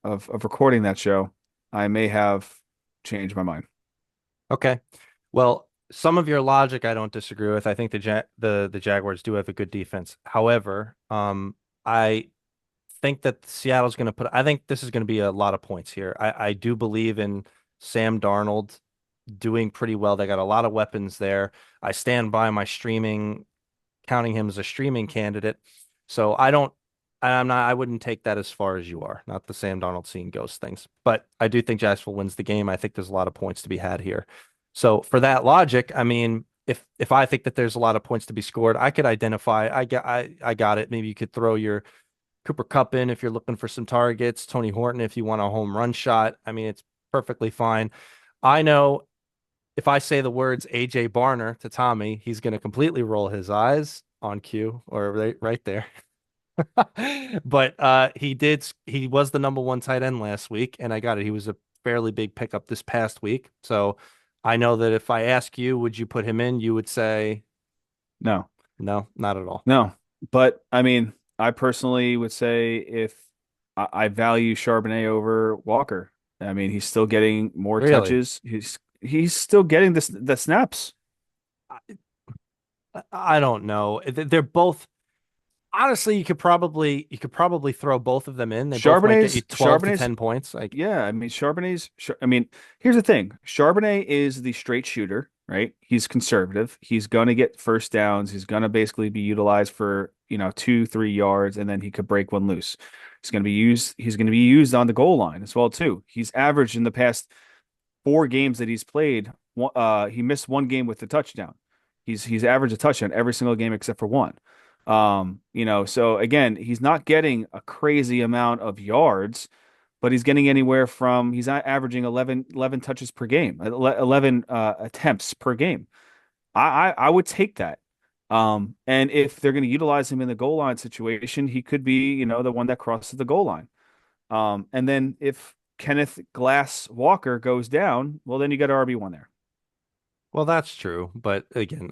recording that show, I may have changed my mind. Okay. Well, some of your logic I don't disagree with. I think the Jaguars do have a good defense. However, I think that Seattle's going to I think this is going to be a lot of points here. I do believe in Sam Darnold doing pretty well. They got a lot of weapons there. I stand by my streaming, counting him as a streaming candidate. So I wouldn't take that as far as you are. Not the Sam Darnold seeing ghost things, but I do think Jacksonville wins the game. I think there's a lot of points to be had here. So for that logic, I mean, if I think that there's a lot of points to be scored, I could identify. I got it. Maybe you could throw your Cooper Kupp in if you're looking for some targets. Tony Horton if you want a home run shot. I mean, it's perfectly fine. I know if I say the words AJ Barner to Tommy, he's going to completely roll his eyes on cue or right there. But he was the number one tight end last week, and I got it. He was a fairly big pickup this past week. So I know that if I ask you, would you put him in, you would say No, no, not at all. no. But I mean, I personally would say if I value Charbonnet over Walker. I mean, he's still getting more Really? touches. He's still getting the snaps. I don't know. They're both honestly, you could probably throw both of them in. They both might get you 12 to Charbonnet's 10 points. Like Yeah, I mean I mean, here's the thing. Charbonnet is the straight shooter, right? He's conservative. He's gonna get first downs. He's gonna basically be utilized for, 2, 3 yards, and then he could break one loose. He's gonna be used on the goal line as well, too. He's averaged in the past 4 games that he's played, he missed one game with a touchdown. He's averaged a touchdown every single game except for one. So again, he's not getting a crazy amount of yards, but he's getting anywhere from he's not averaging 11 touches per game, 11 attempts per game. I would take that. And if they're going to utilize him in the goal line situation, he could be, the one that crosses the goal line. And then if Kenneth Glass Walker goes down, well, then you got RB1 there. well, that's true, but again,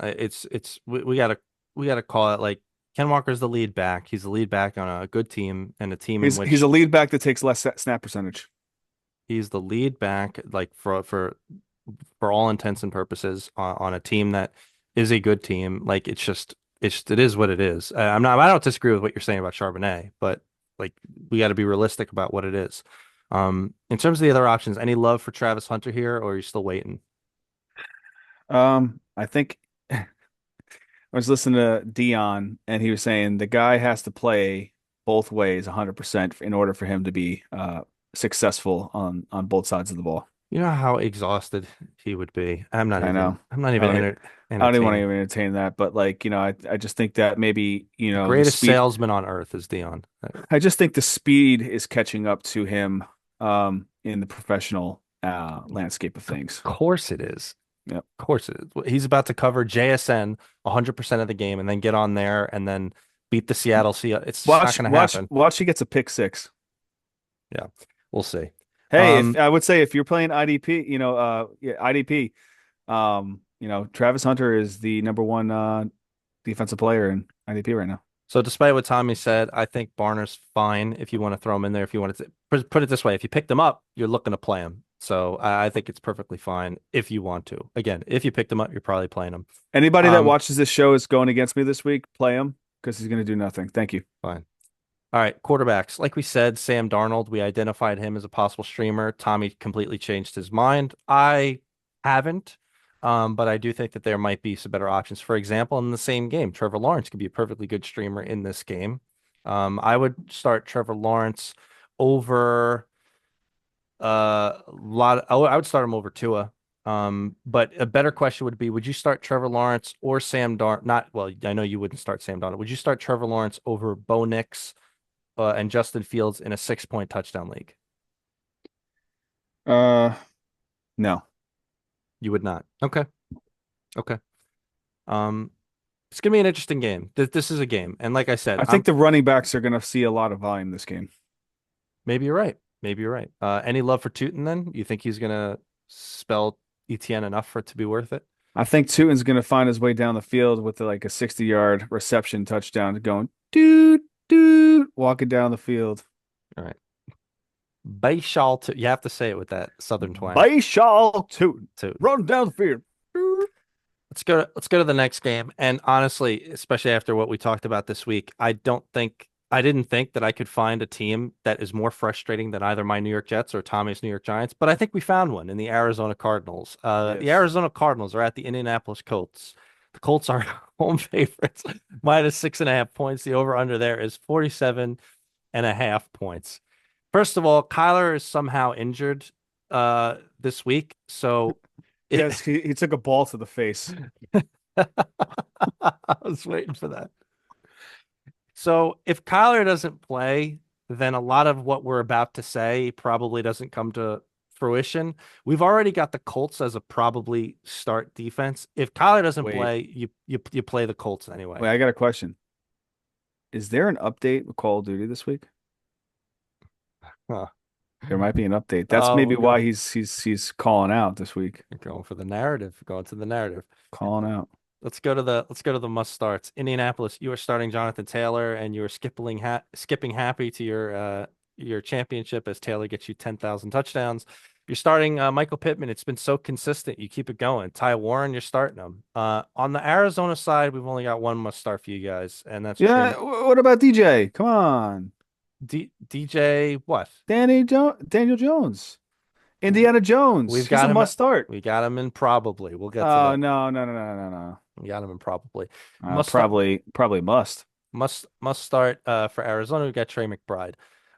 we gotta call it like Ken Walker's the lead back. He's the lead back on a good team and a team in He's a which lead back that takes less snap percentage. he's the lead back, like for all intents and purposes, on a team that is a good team. Like it is what it is. I don't disagree with what you're saying about Charbonnet, but like we got to be realistic about what it is. In terms of the other options, any love for Travis Hunter here, or are you still waiting? I think I was listening to Dion, and he was saying the guy has to play both ways 100% in order for him to be successful on both sides of the ball. You know how exhausted he would be. I know. I'm not I even don't, I don't even want to entertaining. even entertain that, but like, I just think that maybe, The the greatest speed, salesman on earth is Dion. I just think the speed is catching up to him in the professional landscape of Of things. course it is. Yep. Of course it is. He's about to cover JSN 100% of the game and then get on there and then beat the Seattle Seahawks. It's just not Watch, going to watch, happen. watch. He gets a pick six. Yeah, we'll see. Hey, if Um, I would say if you're playing IDP, yeah, IDP, Travis Hunter is the number one defensive player in IDP right now. so despite what Tommy said, I think Barner's fine if you want to throw him in there. If you want to put it this way, if you picked him up, you're looking to play him. So I think it's perfectly fine if you want to. Again, if you picked him up, you're probably playing him. Anybody that Um, watches this show is going against me this week. Play him because he's going to do nothing. Thank you. Fine. All right, quarterbacks. Like we said, Sam Darnold, we identified him as a possible streamer. Tommy completely changed his mind. I haven't, but I do think that there might be some better options. For example, in the same game, Trevor Lawrence could be a perfectly good streamer in this game. I would start Trevor Lawrence over I would start him over Tua. But a better question would be, would you start Trevor Lawrence or Sam Darnold? Not, well, I know you wouldn't start Sam Darnold. Would you start Trevor Lawrence over Bo Nix? And Justin Fields in a 6 point touchdown league? Uh, no. You would not. Okay. Okay. Um, it's gonna be an interesting game. This is a game, and like I said, I think I'm the running backs are going to see a lot of volume this game. maybe you're right. Maybe you're right. Any love for Tootin then? You think he's gonna spell Etienne enough for it to be worth it? I think Tutin's going to find his way down the field with like a 60-yard reception touchdown going, dude, dude, walking down the field. All right. Baishal to you have to say it with that southern twang. Baishal Tutin, Too. run down the field. Let's go to the next game. And honestly, especially after what we talked about this week, I didn't think that I could find a team that is more frustrating than either my New York Jets or Tommy's New York Giants, but I think we found one in the Arizona Cardinals. The Yes. Arizona Cardinals are at the Indianapolis Colts. The Colts are home favorites, -6.5 points. The over-under there is 47.5 points. First of all, Kyler is somehow injured this week, so it, Yes, he took a ball to the face. I was waiting for that. So if Kyler doesn't play, then a lot of what we're about to say probably doesn't come to fruition. We've already got the Colts as a probably start defense. If Kyler doesn't Wait, play, you play the Colts anyway. wait, I got a question. Is there an update with Call of Duty this week? Huh. There might be an update. That's Oh, maybe why he's calling out this week. we're going for the narrative. Going to the narrative. Calling out. Let's go to the must starts. Indianapolis, you are starting Jonathan Taylor, and you are skipping happy to your championship as Taylor gets you 10,000 touchdowns. You're starting Michael Pittman. It's been so consistent. You keep it going. Ty Warren, you're starting him. On the Arizona side, we've only got one must start for you guys, and that's Yeah. What about DJ? Come on, DJ. What? Daniel Jones, Indiana Jones. We've He's got a him. must start. We got him in probably. We'll get to Oh that. no, no, no, no, no, no. We got him in probably. No. Must start. Probably must. Must start for Arizona. We've got Trey McBride.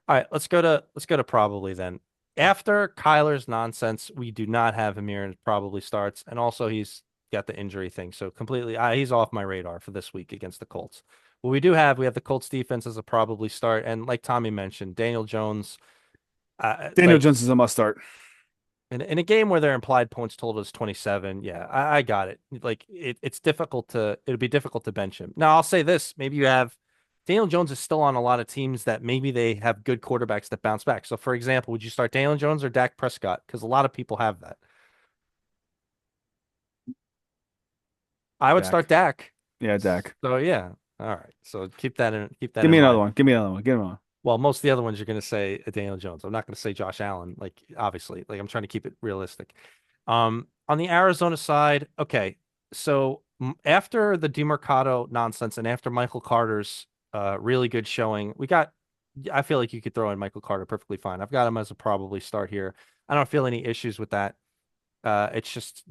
All right, let's go to probably then. After Kyler's nonsense, we do not have him here and probably starts, and also he's got the injury thing, so completely he's off my radar for this week against the Colts. What we have the Colts defense as a probably start, and like Tommy mentioned, Daniel Jones, Daniel like Jones is a must start. in a game where their implied points total is 27, yeah, I got it. Like it'd be difficult to bench him. Now I'll say this, maybe you have Daniel Jones is still on a lot of teams that maybe they have good quarterbacks that bounce back. So for example, would you start Daniel Jones or Dak Prescott? Because a lot of people have that. I would start Dak. Dak. Yeah, Dak. So yeah. All right. So keep that Give in me another mind. one. Give me another one. Give me one. Well, most of the other ones you're going to say Daniel Jones. I'm not going to say Josh Allen, like obviously. Like I'm trying to keep it realistic. On the Arizona side, okay. So after the DeMarcado nonsense and after Michael Carter's really good showing, I feel like you could throw in Michael Carter perfectly fine. I've got him as a probably start here. I don't feel any issues with that. It's just,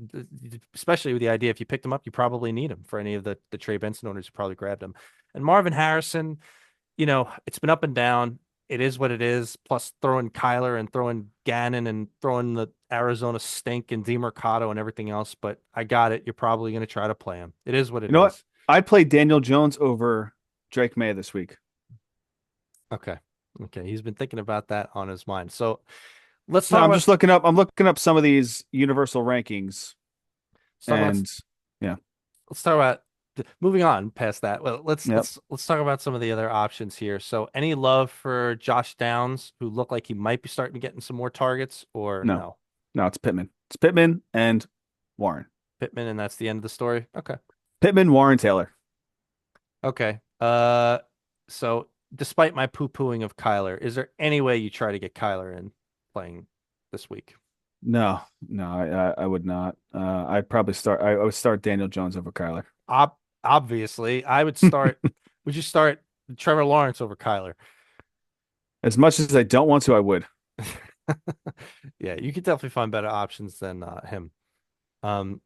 especially with the idea, if you picked him up, you probably need him for any of the Trey Benson owners who probably grabbed him. And Marvin Harrison, it's been up and down. It is what it is. Plus throwing Kyler and throwing Gannon and throwing the Arizona stink and DeMarcado and everything else. But I got it. You're probably going to try to play him. It is what You it know what? is. I'd play Daniel Jones over Drake May this week. Okay. Okay. He's been thinking about that on his mind. So let's No, talk I'm about, just looking up. I'm looking up some of these universal rankings, let's talk about and yeah, let's talk about moving on past that. Well, yep. let's talk about some of the other options here. So, any love for Josh Downs, who looked like he might be starting to get in some more targets, or No, no? no, it's Pittman. It's Pittman and Warren. Pittman, and that's the end of the story. Okay, Pittman, Warren, Taylor. okay. So despite my poo-pooing of Kyler, is there any way you try to get Kyler in playing this week? No, no, I would not. I'd probably start. I would start Daniel Jones over Kyler. Ob Obviously, I would start. Would you start Trevor Lawrence over Kyler? As much as I don't want to, I would. Yeah, you could definitely find better options than him. Um,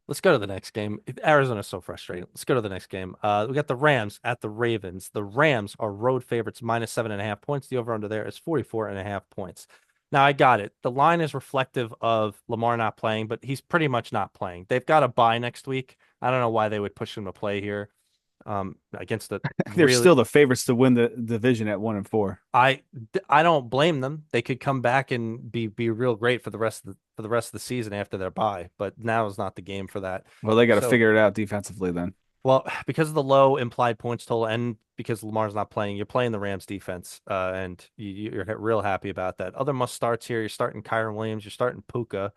let's go to the next game. Arizona's so frustrating. Let's go to the next game. We got the Rams at the Ravens. The Rams are road favorites, minus 7.5 points. The over under there is 44.5 points. Now I got it. The line is reflective of Lamar not playing, but he's pretty much not playing. They've got a bye next week. I don't know why they would push him to play here. Against the They're really still the favorites to win the division at 1-4. I I don't blame them. They could come back and be real great for the rest of the season after their bye, but now is not the game for that. Well, they got to So, figure it out defensively then. well, because of the low implied points total and because Lamar's not playing, you're playing the Rams defense, and you're real happy about that. Other must starts here. You're starting Kyren Williams. You're starting Puka,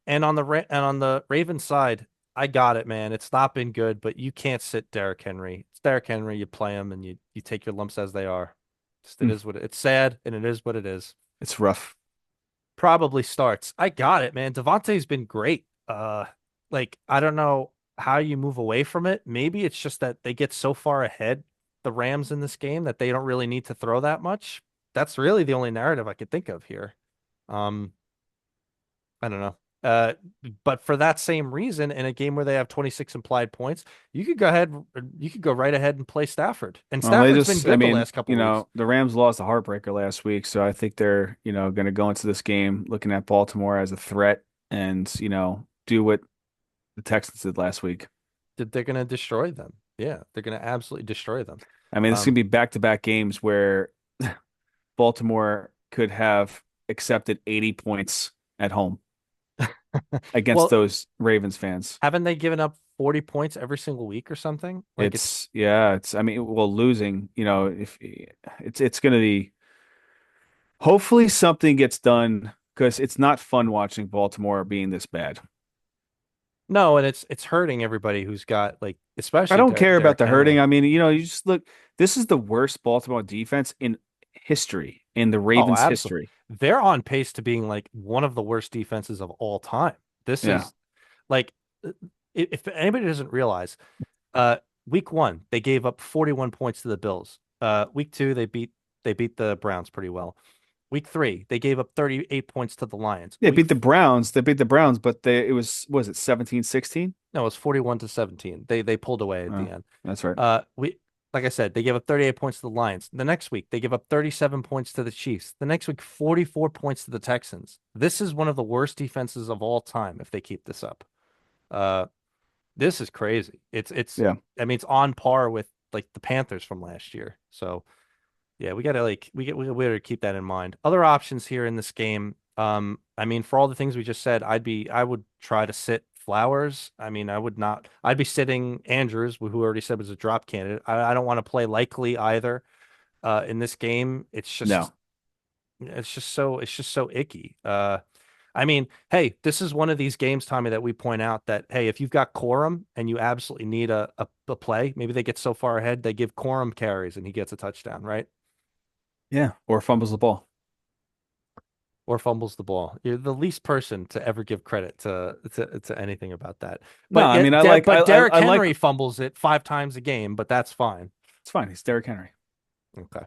and on the Ravens side, I got it, man. It's not been good, but you can't sit Derrick Henry. It's Derrick Henry. You play him, and you take your lumps as they are. It Mm, is what it's sad, and it is what it is. it's rough. Probably starts. I got it, man. Devontae's been great. Like I don't know how you move away from it. Maybe it's just that they get so far ahead, the Rams in this game, that they don't really need to throw that much. That's really the only narrative I could think of here. Um, I don't know. Uh, but for that same reason, in a game where they have 26 implied points, you could go right ahead and play Stafford. And Well, they Stafford's been just, I good the mean, last couple weeks. the Rams lost a heartbreaker last week, so I think they're, going to go into this game looking at Baltimore as a threat and, do what the Texans did last week. They're going to destroy them. Yeah, they're going to absolutely destroy them. I mean, it's going Um, to be back-to-back games where Baltimore could have accepted 80 points at home against well, those Ravens fans. haven't they given up 40 points every single week or something? Like it's I mean, well, losing, if it's going to be, hopefully something gets done because it's not fun watching Baltimore being this bad. no, and it's hurting everybody who's got like I especially don't care about Derrick the hurting. Henry. I mean, you just look, this is the worst Baltimore defense in history, in the Oh, Ravens' absolutely. history. they're on pace to being like one of the worst defenses of all time. This Yeah. is like, if anybody doesn't realize, uh, week one they gave up 41 points to the Bills. Week two they beat the Browns pretty well. Week three they gave up 38 points to the Lions. Yeah, beat the Browns. They beat the Browns, but it was it 17-16? No, it was 41-17. They pulled away at the Oh, end. that's right. We Like I said, they gave up 38 points to the Lions. The next week, they give up 37 points to the Chiefs. The next week, 44 points to the Texans. This is one of the worst defenses of all time if they keep this up. Uh, this is crazy. Yeah. I mean, it's on par with like the Panthers from last year. So yeah, we gotta like we gotta keep that in mind. Other options here in this game. I mean, for all the things we just said, I would try to sit Flowers. I mean, I would not. I'd be sitting Andrews, who already said was a drop candidate. I don't want to play Likely either. In this game, No. it's just so icky. I mean, hey, this is one of these games, Tommy, that we point out that, hey, if you've got Corum and you absolutely need a play, maybe they get so far ahead they give Corum carries and he gets a touchdown, right? Yeah. Or fumbles the ball. Or fumbles the ball. You're the least person to ever give credit to anything about that. No, I mean But Derrick I like Henry fumbles it 5 times a game, but that's fine. it's fine. He's Derrick Henry. Okay.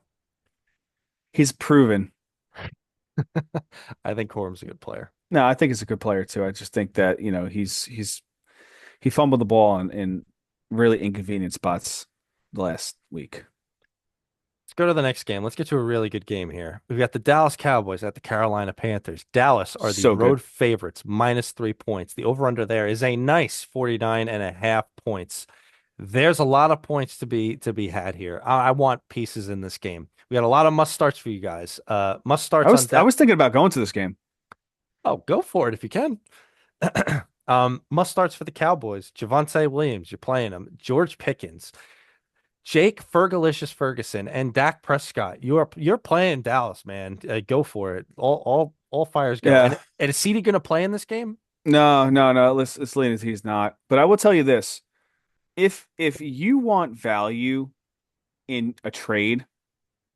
He's proven. I think Corum's a good player. No, I think he's a good player too. I just think that, he fumbled the ball in really inconvenient spots last week. Let's go to the next game. Let's get to a really good game here. We've got the Dallas Cowboys at the Carolina Panthers. Dallas are the So good. road favorites, -3 points. The over-under there is a nice 49.5 points. There's a lot of points to be had here. I want pieces in this game. We got a lot of must starts for you guys. Must I starts on was I deck. was thinking about going to this game. Oh, go for it if you can. Must starts for the Cowboys. Javonte Williams, you're playing him. George Pickens, Jake Fergalicious Ferguson, and Dak Prescott. You're playing Dallas, man. Go for it. All fires go. Yeah. And is CD going to play in this game? No, no, no. Let's lean as he's not. But I will tell you this. If you want value in a trade,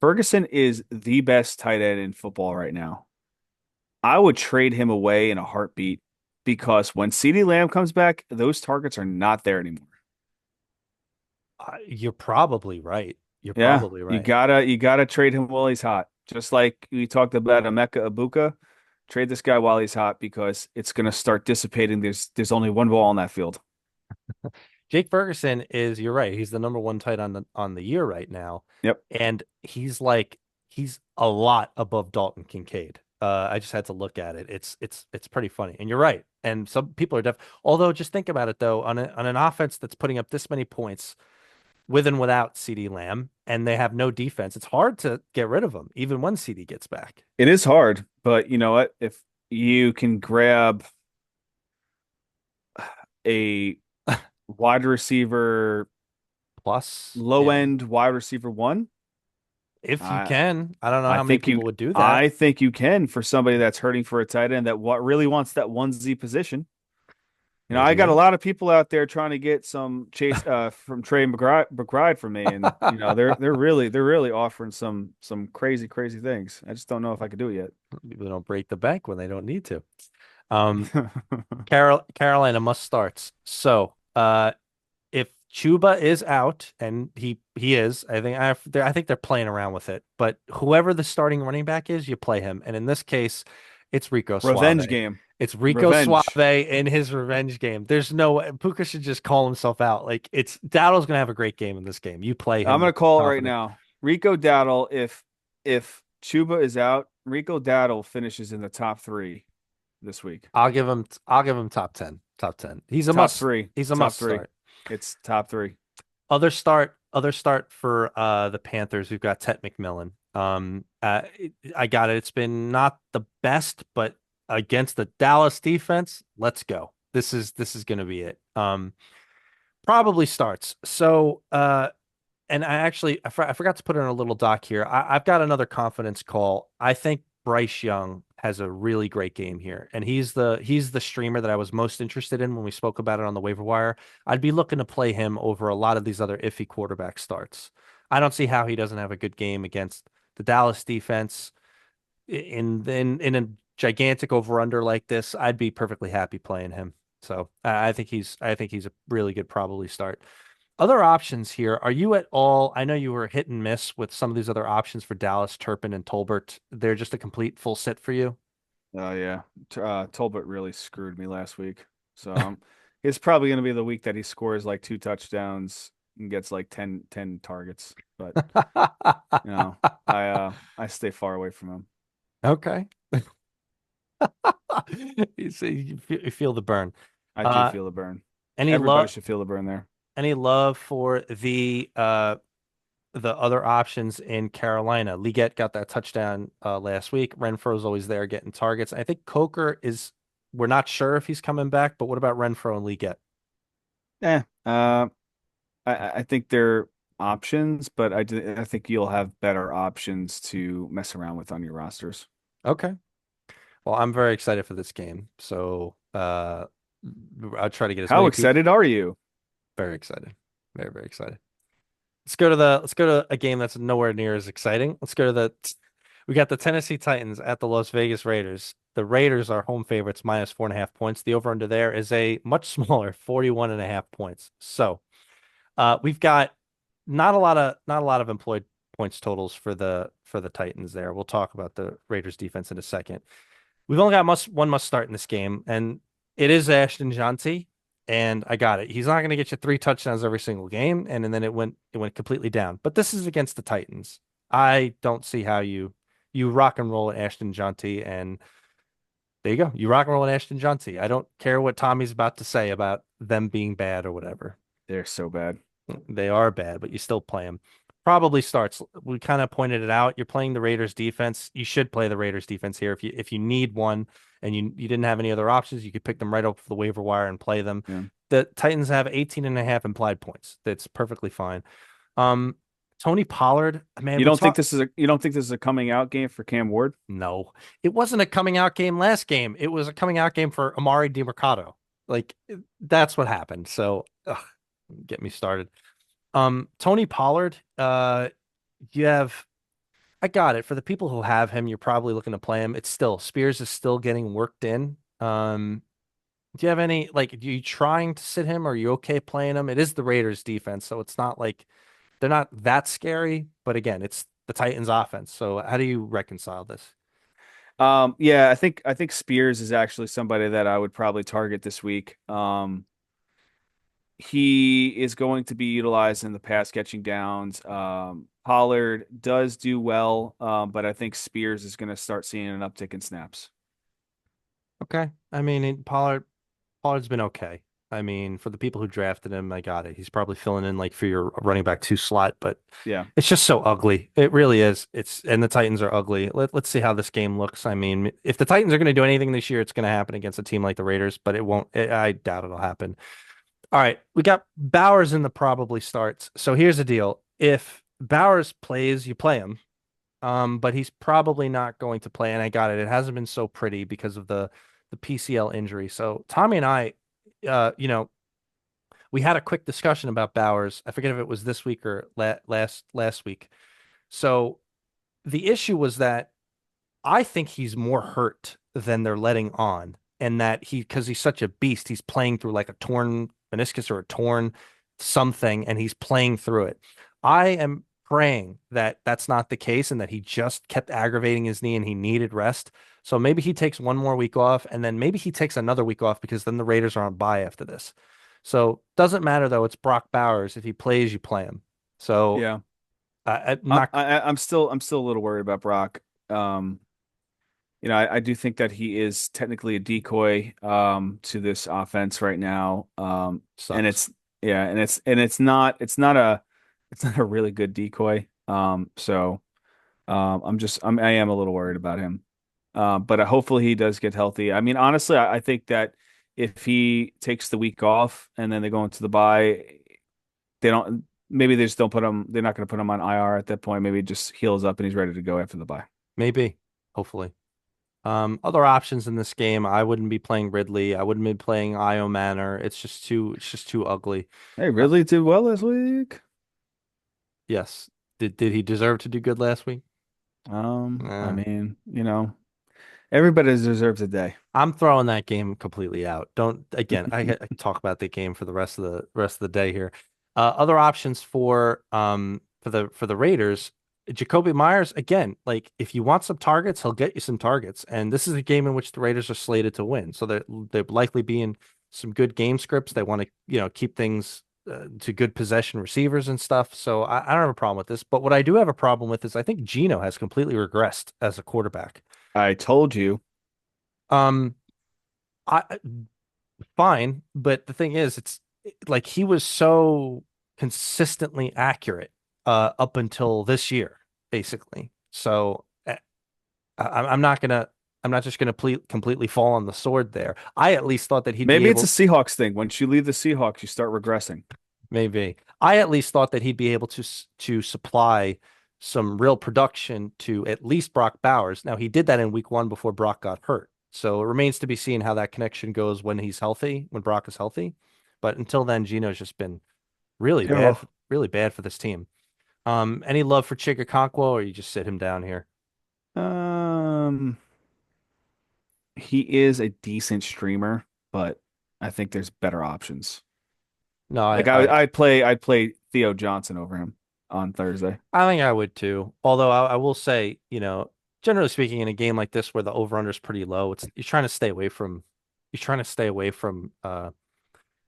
Ferguson is the best tight end in football right now. I would trade him away in a heartbeat because when CeeDee Lamb comes back, those targets are not there anymore. You're probably right. You're Yeah, probably you right. gotta trade him while he's hot. Just like we talked about Emeka Ibuka, trade this guy while he's hot because it's gonna start dissipating. There's only one ball on that field. Jake Ferguson is, you're right. He's the number one tight on the year right now. Yep. And he's a lot above Dalton Kincaid. I just had to look at it. It's pretty funny. And you're right. And some people are although just think about it though, on an offense that's putting up this many points with and without CD Lamb, and they have no defense, it's hard to get rid of them, even when CD gets back. It is hard, but you know what? If you can grab a wide receiver, Plus, low yeah. end wide receiver one, If you I can, I don't know I how many think you people would do that. I think you can for somebody that's hurting for a tight end that what really wants that 1Z position. I Maybe got a me. lot of people out there trying to get some chase from Trey McBride from me, and they're really offering some crazy things. I just don't know if I could do it People don't break the bank when they don't need to. Um, yet. Carolina must starts. So, if Chuba is out, and he is, I think they're playing around with it. But whoever the starting running back is, you play him. And in this case, it's Rico Revenge Suave. game. It's Rico Suave Revenge. in his revenge game. There's no way Puka should just call himself out. Like, it's Dowdle's gonna have a great game in this game. You play I'm him gonna with call it right confidence. now. Rico Dowdle, if Chuba is out, Rico Dowdle finishes in the top three this week. I'll give him top 10. Top 10. Top three. He's a Top must three. start. It's top three. Other start for the Panthers. We've got Tet McMillan. I got it. It's been not the best, but against the Dallas defense, let's go. This is going to be it. Probably starts. So, and I forgot to put in a little doc here. I've got another confidence call. I think Bryce Young has a really great game here, and he's the streamer that I was most interested in when we spoke about it on the waiver wire. I'd be looking to play him over a lot of these other iffy quarterback starts. I don't see how he doesn't have a good game against the Dallas defense. in a gigantic over under like this, I'd be perfectly happy playing him. So I think he's a really good probably start. Other options here. Are you at all? I know you were hit and miss with some of these other options for Dallas, Turpin, and Tolbert. They're just a complete full sit for you. Oh yeah, Tolbert really screwed me last week. So it's probably going to be the week that he scores like 2 touchdowns and gets like ten targets. But you know, I stay far away from him. Okay. You see, you feel the burn. I do Uh, feel the burn. any Everybody love, should feel the burn there. any love for the other options in Carolina? Leggett got that touchdown last week. Renfro's always there getting targets. I think Coker is. We're not sure if he's coming back, but what about Renfro and Leggett? Yeah, I think they're options, but I think you'll have better options to mess around with on your rosters. Okay. Well, I'm very excited for this game. So I'll try to get as How many people. excited are you? Very excited. Very, very excited. Let's go to a game that's nowhere near as exciting. Let's go to the we got the Tennessee Titans at the Las Vegas Raiders. The Raiders are home favorites minus 4.5 points. The over under there is a much smaller 41.5 points. So we've got not a lot of employed points totals for the Titans there. We'll talk about the Raiders defense in a second. We've only got one must start in this game, and it is Ashton Jeanty, and I got it. He's not going to get you 3 touchdowns every single game, and then it went completely down. But this is against the Titans. I don't see how you rock and roll at Ashton Jeanty, and there you go. You rock and roll at Ashton Jeanty. I don't care what Tommy's about to say about them being bad or whatever. They're so bad. They are bad, but you still play them. Probably starts. We kind of pointed it out. You're playing the Raiders defense. You should play the Raiders defense here. If you need one and you didn't have any other options, you could pick them right off the waiver wire and play them. Yeah. The Titans have 18.5 implied points. That's perfectly fine. Um, Tony Pollard, man, we talked. You don't think this is a coming out game for Cam Ward? No, it wasn't a coming out game last game. It was a coming out game for Amari DiMercato. Like that's what happened. So get me started. Tony Pollard, you have I got it. For the people who have him, you're probably looking to play him. It's still Spears is still getting worked in. Do you have any like are you trying to sit him or are you okay playing him? It is the Raiders defense, so it's not like they're not that scary, but again, it's the Titans offense. So how do you reconcile this? Yeah, I think Spears is actually somebody that I would probably target this week. He is going to be utilized in the pass catching downs. Pollard does do well, but I think Spears is going to start seeing an uptick in snaps. Okay. I mean, Pollard's been okay. I mean, for the people who drafted him, I got it. He's probably filling in like for your running back two slot, but Yeah. it's just so ugly. It really is. And the Titans are ugly. Let's see how this game looks. I mean, if the Titans are going to do anything this year, it's going to happen against a team like the Raiders, but it won't. I doubt it'll happen. All right, we got Bowers in the probably starts. So here's the deal: if Bowers plays, you play him. But he's probably not going to play. And I got it. It hasn't been so pretty because of the PCL injury. So Tommy and I, you know, we had a quick discussion about Bowers. I forget if it was this week or last week. So the issue was that I think he's more hurt than they're letting on, and that because he's such a beast, he's playing through like a torn meniscus or a torn something, and he's playing through it. I am praying that that's not the case and that he just kept aggravating his knee and he needed rest. So maybe he takes one more week off, and then maybe he takes another week off because then the Raiders are on bye after this. So doesn't matter though. It's Brock Bowers. If he plays, you play him. So Yeah. I'm not. I'm still a little worried about Brock. Um, I do think that he is technically a decoy to this offense right now. And Sucks. it's not a really good decoy. I am a little worried about him. But hopefully he does get healthy. I mean, honestly, I think that if he takes the week off and then they go into the bye, they don't maybe they just don't put him. They're not going to put him on IR at that point. Maybe he just heals up and he's ready to go after the bye. Maybe. Hopefully. Other options in this game, I wouldn't be playing Ridley. I wouldn't be playing Io Manor. It's just too ugly. Hey, Uh, Ridley did well this week. yes. Did he deserve to do good last week? I Uh, mean, everybody deserves a day. I'm throwing that game completely out. Don't again. I could talk about the game for the rest of the day here. Other options for the Raiders, Jacoby Myers again. Like if you want some targets, he'll get you some targets. And this is a game in which the Raiders are slated to win, so they're likely being some good game scripts. They want to keep things to good possession receivers and stuff. So I don't have a problem with this. But what I do have a problem with is I think Geno has completely regressed as a quarterback. I told you. Um, I fine, but the thing is, it's like he was so consistently accurate up until this year, basically. So I'm not gonna, I'm not just gonna completely fall on the sword there. I at least thought that he'd be Maybe it's a able, Seahawks thing. Once you leave the Seahawks, you start regressing. maybe. I at least thought that he'd be able to supply some real production to at least Brock Bowers. Now he did that in week one before Brock got hurt. So it remains to be seen how that connection goes when he's healthy, when Brock is healthy. But until then, Gino's just been Terrible. really bad for this team. Any love for Chigakonkwo, or you just sit him down here? Um, he is a decent streamer, but I think there's better options. No, Like I'd play Theo Johnson over him on Thursday. I think I would too. Although I will say, generally speaking, in a game like this where the over/under is pretty low, it's you're trying to stay away from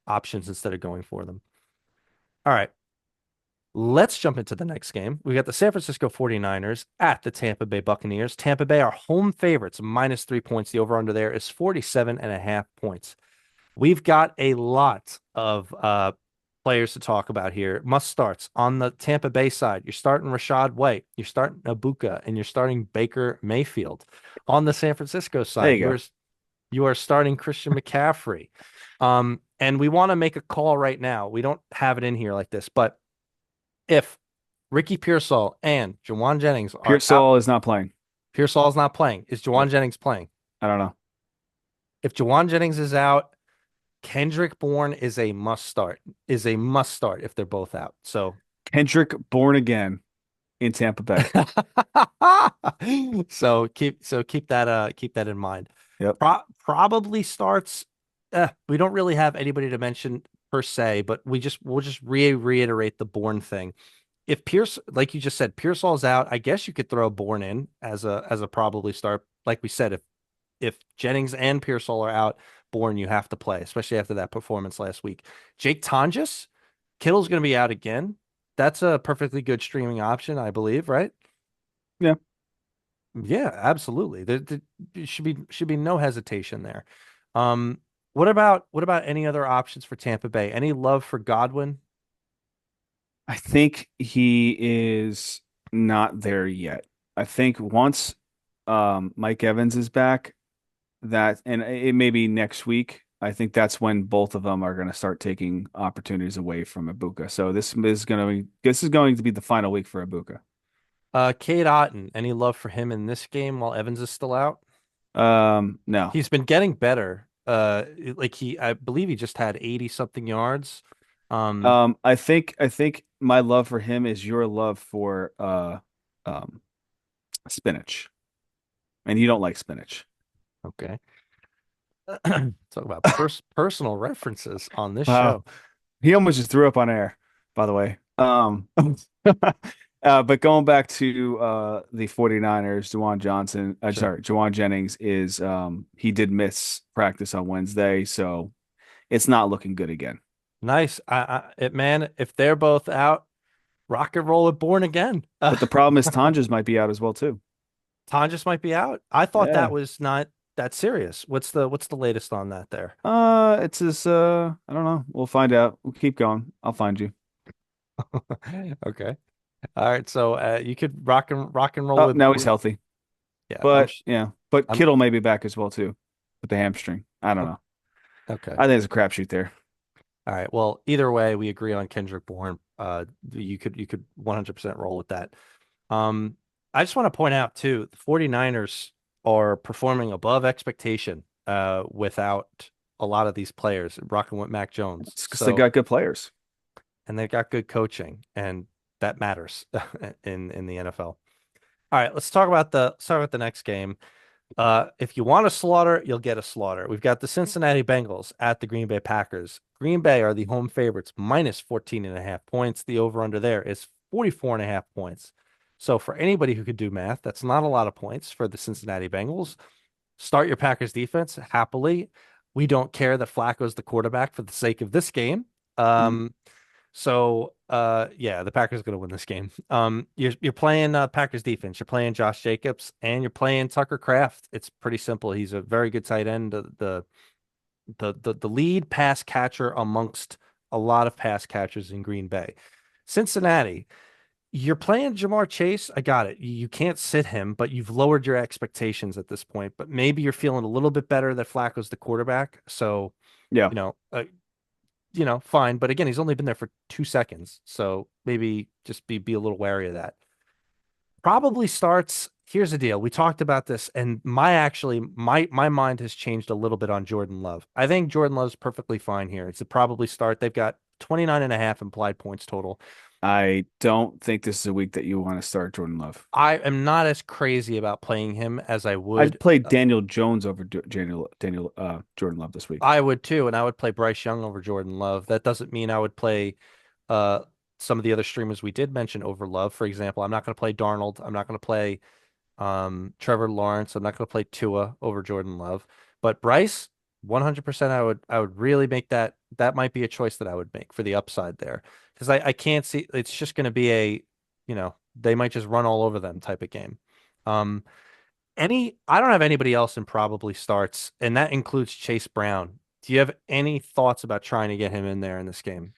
options instead of going for them. All right, let's jump into the next game. We got the San Francisco 49ers at the Tampa Bay Buccaneers. Tampa Bay are home favorites, -3 points. The over/under there is 47.5 points. We've got a lot of players to talk about here. Must starts on the Tampa Bay side. You're starting Rashad White, you're starting Abuka, and you're starting Baker Mayfield. On the San Francisco There side, you go. you are starting Christian McCaffrey. And we want to make a call right now. We don't have it in here like this, but if Ricky Pearsall and Jawan Jennings are out, Pearsall is not playing. Pearsall's not playing. Is Jawan Yep. Jennings playing? I don't know. If Jawan Jennings is out, Kendrick Bourne is a must start if they're both out. So Kendrick born again in Tampa Bay. so keep that in mind. Yep. Probably starts. We don't really have anybody to mention per se, but we'll just reiterate the Bourne thing. If Pierce, like you just said, Pearsall's out, I guess you could throw Bourne in as a probably start. Like we said, if Jennings and Pearsall are out, Bourne you have to play, especially after that performance last week. Jake Tonjes, Kittle's going to be out again. That's a perfectly good streaming option, I believe, right? Yeah. Yeah, absolutely. There should be no hesitation there. Um, what about any other options for Tampa Bay? Any love for Godwin? I think he is not there yet. I think once Mike Evans is back, that and it may be next week. I think that's when both of them are going to start taking opportunities away from Ibuka. So this is going to be the final week for Ibuka. Cade Otton, any love for him in this game while Evans is still out? No. He's been getting better. I believe he just had 80 something yards. Um, I think my love for him is your love for um spinach, and you don't like spinach. okay. Talk about personal references on this Wow. show. He almost just threw up on air, by the way. But going back to the 49ers, Sure. Juwan Jennings is he did miss practice on Wednesday, so it's not looking good again. Nice. Man, if they're both out, rock and roll with Born again. But the problem is Tonjes might be out as well too. Tonjes might be out. I thought that Yeah. was not that serious. What's the latest on that there? It's his I don't know. We'll find out. We'll keep going. I'll find you. Okay. All right. So you could rock and roll Oh, with now he's healthy. yeah, But yeah, but I'm Kittle may be back as well too with the hamstring. I don't know. okay. I think it's a crapshoot there. All right. Well, either way, we agree on Kendrick Bourne. You could 100% roll with that. I just want to point out too, the 49ers are performing above expectation without a lot of these players rocking with Mac Jones. It's because they So, got good players. and they've got good coaching, and that matters in the NFL. All right, let's start with the next game. If you want a slaughter, you'll get a slaughter. We've got the Cincinnati Bengals at the Green Bay Packers. Green Bay are the home favorites, minus 14.5 points. The over-under there is 44.5 points. So for anybody who could do math, that's not a lot of points for the Cincinnati Bengals. Start your Packers defense happily. We don't care that Flacco's the quarterback for the sake of this game. Mm. Yeah, the Packers are going to win this game. You're playing Packers defense. You're playing Josh Jacobs and you're playing Tucker Kraft. It's pretty simple. He's a very good tight end. The lead pass catcher amongst a lot of pass catchers in Green Bay. Cincinnati, you're playing Jamar Chase. I got it. You can't sit him, but you've lowered your expectations at this point. But maybe you're feeling a little bit better that Flacco's the quarterback. So, Yeah. you know, uh, fine. But again, he's only been there for 2 seconds, so maybe just be a little wary of that. Probably starts. Here's the deal. We talked about this, and my mind has changed a little bit on Jordan Love. I think Jordan Love's perfectly fine here. It's a probably start. They've got 29.5 implied points total. I don't think this is a week that you want to start Jordan Love. I am not as crazy about playing him as I I'd would. play Daniel Jones over Jordan Love this week. I would too, and I would play Bryce Young over Jordan Love. That doesn't mean I would play uh some of the other streamers we did mention over Love. For example, I'm not going to play Darnold. I'm not going to play Trevor Lawrence. I'm not going to play Tua over Jordan Love. But Bryce, 100% I would really make that might be a choice that I would make for the upside there. Because I can't see it's just going to be they might just run all over them type of game. Um I don't have anybody else in probably starts, and that includes Chase Brown. Do you have any thoughts about trying to get him in there in this game?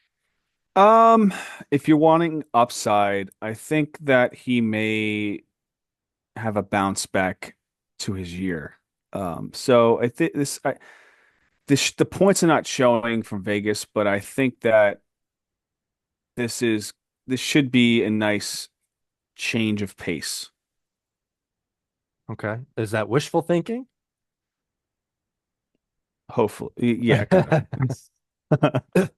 Um, if you're wanting upside, I think that he may have a bounce back to his year. So I think the points are not showing from Vegas, but I think that this is this should be a nice change of pace. Okay. Is that wishful thinking? Hopefully, yeah, kind of.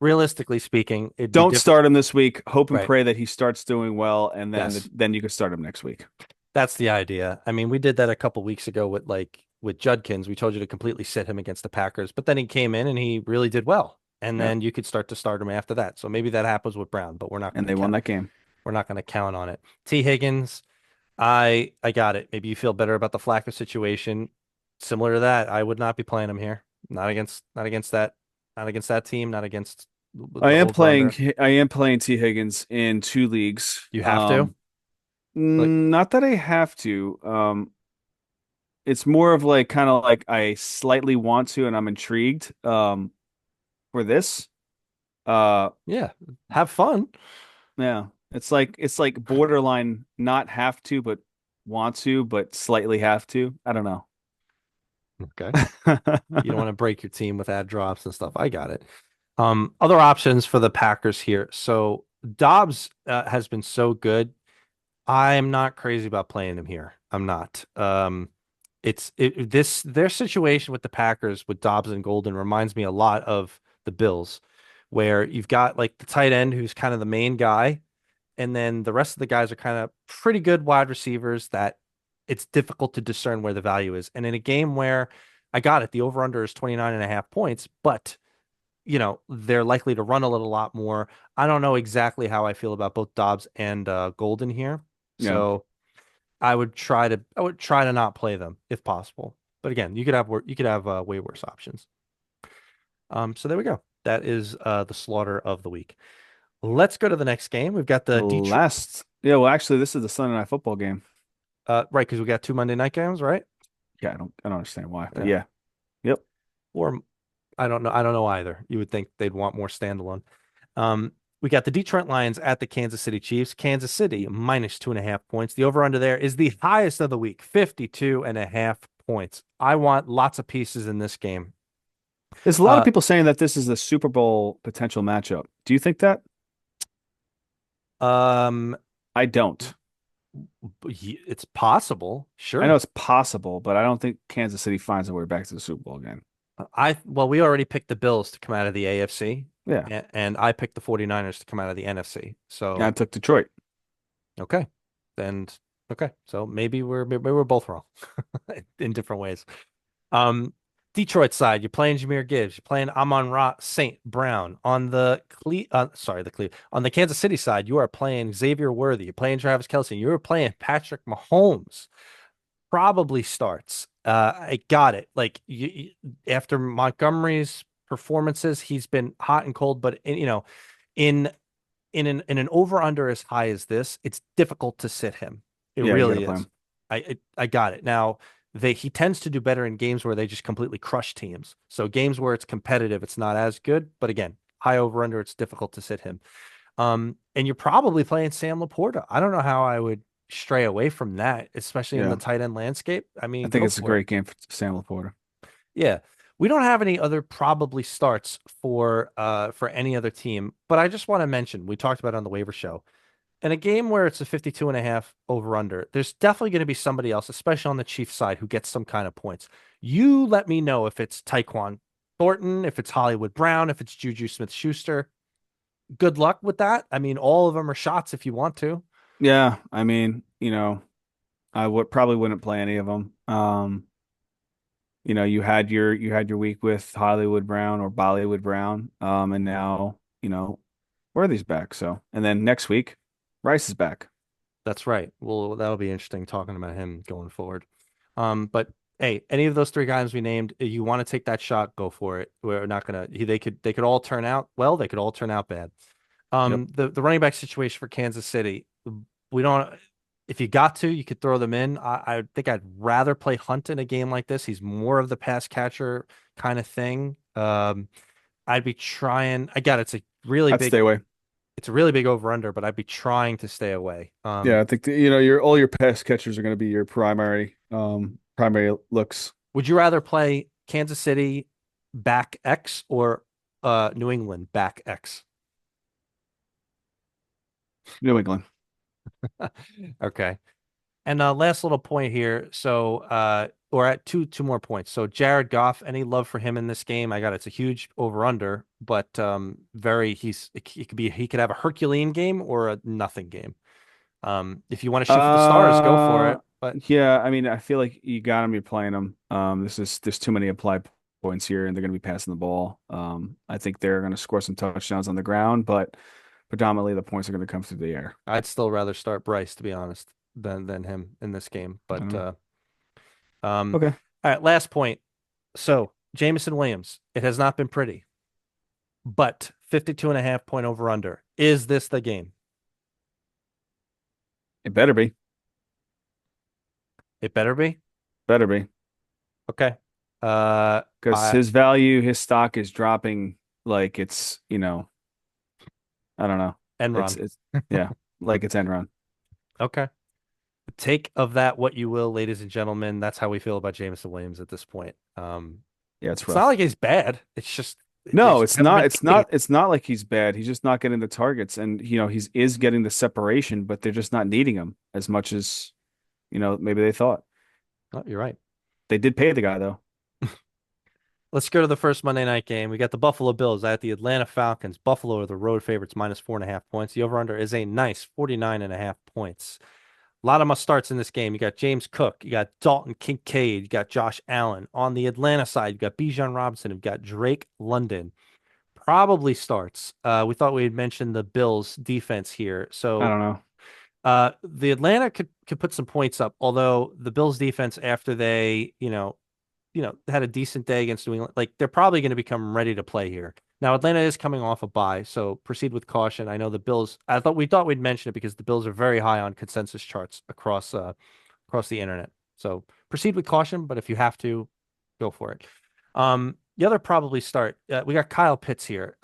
Realistically speaking, it'd be Don't difficult. start him this week. Hope and Right. pray that he starts doing well, and Yes. then you can start him next week. That's the idea. I mean, we did that a couple weeks ago with Judkins. We told you to completely sit him against the Packers, but then he came in and he really did well. And Yeah, then you could start him after that. So maybe that happens with Brown, but we're not going and to they won count. that game. We're not going to count on it. T. Higgins, I got it. Maybe you feel better about the Flacco situation. Similar to that, I would not be playing him here. Not against that team, not against I the am over playing under. I am playing T. Higgins in two leagues. You have to. Like, Not that I have to. It's more of like kind of like I slightly want to, and I'm intrigued for this. Uh, yeah, have fun. yeah, it's like borderline not have to, but want to, but slightly have to. I don't know. Okay. You don't want to break your team with ad drops and stuff. I got it. Other options for the Packers here. So Dobbs has been so good. I'm not crazy about playing him here. I'm not. Their situation with the Packers with Dobbs and Golden reminds me a lot of the Bills, where you've got like the tight end who's kind of the main guy, and then the rest of the guys are kind of pretty good wide receivers that it's difficult to discern where the value is. And in a game where I got it, the over under is 29.5 points, but they're likely to run a little lot more. I don't know exactly how I feel about both Dobbs and Golden here. Yeah, So I would try to not play them if possible. But again, you could have way worse options. So there we go. That is the slaughter of the week. Let's go to the next game. We've got the Detroit yeah. Well, actually, this is the Sunday Night Football game. right, because we got two Monday night games, right? Yeah, I don't understand why, but Yeah. yeah, yep. Or I don't know either. You would think they'd want more standalone. We got the Detroit Lions at the Kansas City Chiefs. Kansas City minus 2.5 points. The over under there is the highest of the week, 52.5 points. I want lots of pieces in this game. There's a lot of Uh, people saying that this is a Super Bowl potential matchup. Do you think that? um, I don't. it's possible, I know sure. it's possible, but I don't think Kansas City finds a way back to the Super Bowl again. Well, we already picked the Bills to come out of the AFC, Yeah, and I picked the 49ers to come out of the NFC. I So, took Detroit. okay. And okay, so maybe we're both wrong in different ways. Um, Detroit side, you're playing Jahmyr Gibbs, you're playing Amon-Ra St. Brown. On the on the Kansas City side, you are playing Xavier Worthy, you're playing Travis Kelce, you're playing Patrick Mahomes. Probably starts. I got it. Like after Montgomery's performances, he's been hot and cold, but in in an over under as high as this, it's difficult to sit him. It Yeah, you got to really play is. him. I got it. Now he tends to do better in games where they just completely crush teams. So games where it's competitive, it's not as good. But again, high over under, it's difficult to sit him. And you're probably playing Sam Laporta. I don't know how I would stray away from that, especially in the Yeah, tight end landscape. I I mean, think go it's a for it. great game for Sam Laporta. Yeah. We don't have any other probably starts for any other team, but I just want to mention we talked about it on the waiver show. In a game where it's a 52.5 over under, there's definitely going to be somebody else, especially on the Chiefs side, who gets some kind of points. You let me know if it's Tyquan Thornton, if it's Hollywood Brown, if it's Juju Smith-Schuster. Good luck with that. I mean, all of them are shots if you want to. Yeah, I mean, I would probably wouldn't play any of them. You had your week with Hollywood Brown or Bollywood Brown, and now Worthy's back. So, and then next week, Rice is back. That's right. Well, that'll be interesting talking about him going forward. But hey, any of those three guys we named, if you want to take that shot, go for it. We're not gonna. They could all turn out well. They could all turn out bad. Yep. The running back situation for Kansas City, we don't. If you got to, you could throw them in. I think I'd rather play Hunt in a game like this. He's more of the pass catcher kind of thing. I'd be trying. I got it's a really I'd big. stay away. It's a really big over under, but I'd be trying to stay away. Yeah, I think your all your pass catchers are going to be your primary looks. Would you rather play Kansas City back X or New England back X? New England. Okay. And last little point here. So we're at two more points. So Jared Goff, any love for him in this game? I got it's a huge over under, but very he could have a Herculean game or a nothing game. If you want to shoot for the stars, go for Uh, it. But yeah, I mean, I feel like you got them. You're playing them. There's too many applied points here, and they're going to be passing the ball. I think they're going to score some touchdowns on the ground, but predominantly the points are going to come through the air. I'd still rather start Bryce, to be honest, than him in this game. I don't But know. um, Okay, all right, last point. So Jamison Williams, it has not been pretty, but 52.5 point over under. Is this the game? it better be. It better be. Better be. Okay. Uh, Because I his value, his stock is dropping like I don't know. It's Enron. it's yeah, like it's Enron. Okay. Take of that what you will, ladies and gentlemen. That's how we feel about Jamison Williams at this point. Yeah, it's It's not rough. like he's bad. It's just it No, just it's hasn't not. been It's hitting. not. It's not like he's bad. He's just not getting the targets, and he's is getting the separation, but they're just not needing him as much as maybe they thought. Oh, you're right. They did pay the guy though. Let's go to the first Monday night game. We got the Buffalo Bills at the Atlanta Falcons. Buffalo are the road favorites, minus 4.5 points. The over-under is a nice 49.5 points. A lot of must starts in this game. You got James Cook, you got Dalton Kincaid, you got Josh Allen. On the Atlanta side, you got Bijan Robinson, you've got Drake London. Probably starts. We thought we'd mention the Bills defense here. I So don't know. the Atlanta could put some points up, although the Bills defense after they, had a decent day against New England. Like they're probably going to become ready to play here. Now Atlanta is coming off a bye, so proceed with caution. I know the Bills. We thought we'd mention it because the Bills are very high on consensus charts across the internet. So proceed with caution, but if you have to, go for it. The other probably start. We got Kyle Pitts here.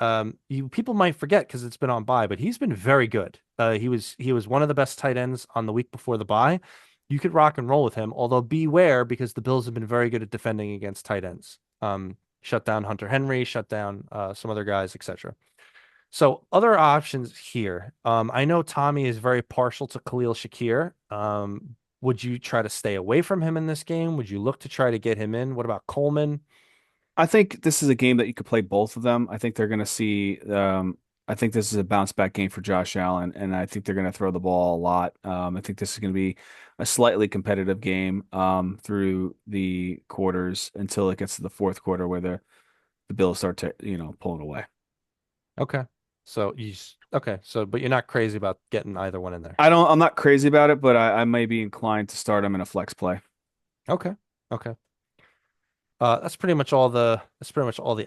People might forget because it's been on bye, but he's been very good. He was one of the best tight ends on the week before the bye. You could rock and roll with him, although beware because the Bills have been very good at defending against tight ends. Shut down Hunter Henry, shut down some other guys, etc. So other options here. I know Tommy is very partial to Khalil Shakir. Would you try to stay away from him in this game? Would you look to try to get him in? What about Coleman? I think this is a game that you could play both of them. I think they're going to see. I think this is a bounce back game for Josh Allen, and I think they're going to throw the ball a lot. I think this is going to be a slightly competitive game through the quarters until it gets to the fourth quarter where the Bills start to, pulling away. Okay. So okay. So, but you're not crazy about getting either one in there. I'm not crazy about it, but I may be inclined to start him in a flex play. Okay. Okay. That's pretty much all the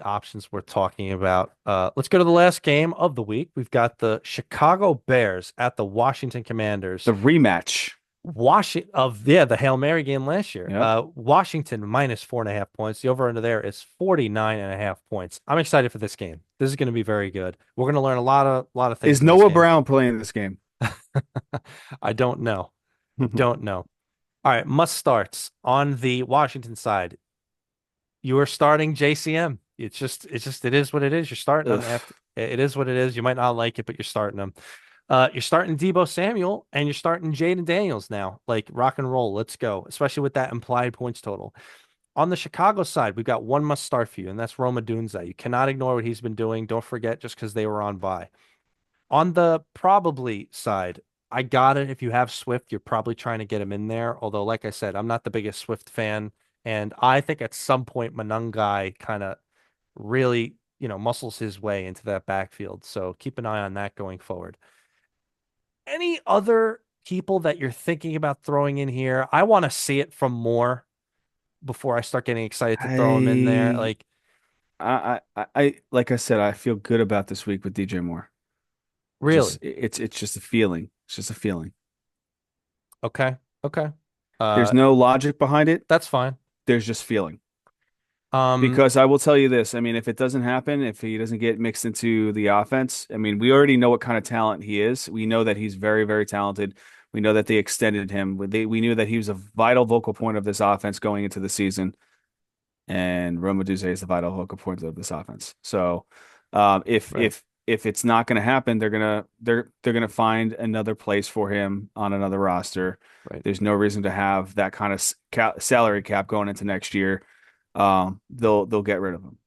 options we're talking about. Let's go to the last game of the week. We've got the Chicago Bears at the Washington Commanders. The rematch. The Hail Mary game last year. Yep. Washington minus 4.5 points. The over under there is 49.5 points. I'm excited for this game. This is going to be very good. We're going to learn a lot of things Is in this Noah game. Brown playing this game? I don't know. I don't know. All right, must starts on the Washington side. You are starting JCM. It is what it is. You're starting them Ugh. after. It is what it is. You might not like it, but you're starting them. You're starting Debo Samuel and you're starting Jaden Daniels now. Like rock and roll. Let's go. Especially with that implied points total. On the Chicago side, we've got one must start for you, and that's Roma Dunza. You cannot ignore what he's been doing. Don't forget just because they were on bye. On the probably side, I got it. If you have Swift, you're probably trying to get him in there. Although, like I said, I'm not the biggest Swift fan. And I think at some point, Manungai kind of really, muscles his way into that backfield. So keep an eye on that going forward. Any other people that you're thinking about throwing in here? I want to see it from more before I start getting excited to throw him in there. I, Like, like I said, I feel good about this week with DJ Moore. really? It's just a feeling. It's just a feeling. Okay. Okay. There's Uh, no logic behind it. that's fine. There's just feeling. Um, Because I will tell you this, I mean, if it doesn't happen, if he doesn't get mixed into the offense, I mean, we already know what kind of talent he is. We know that he's very, very talented. We know that they extended him. We knew that he was a vital vocal point of this offense going into the season, and Roma Duze is the vital vocal point of this offense. So, if right. it's not going to happen, they're gonna find another place for him on another roster. Right. There's no reason to have that kind of salary cap going into next year. They'll get rid of him.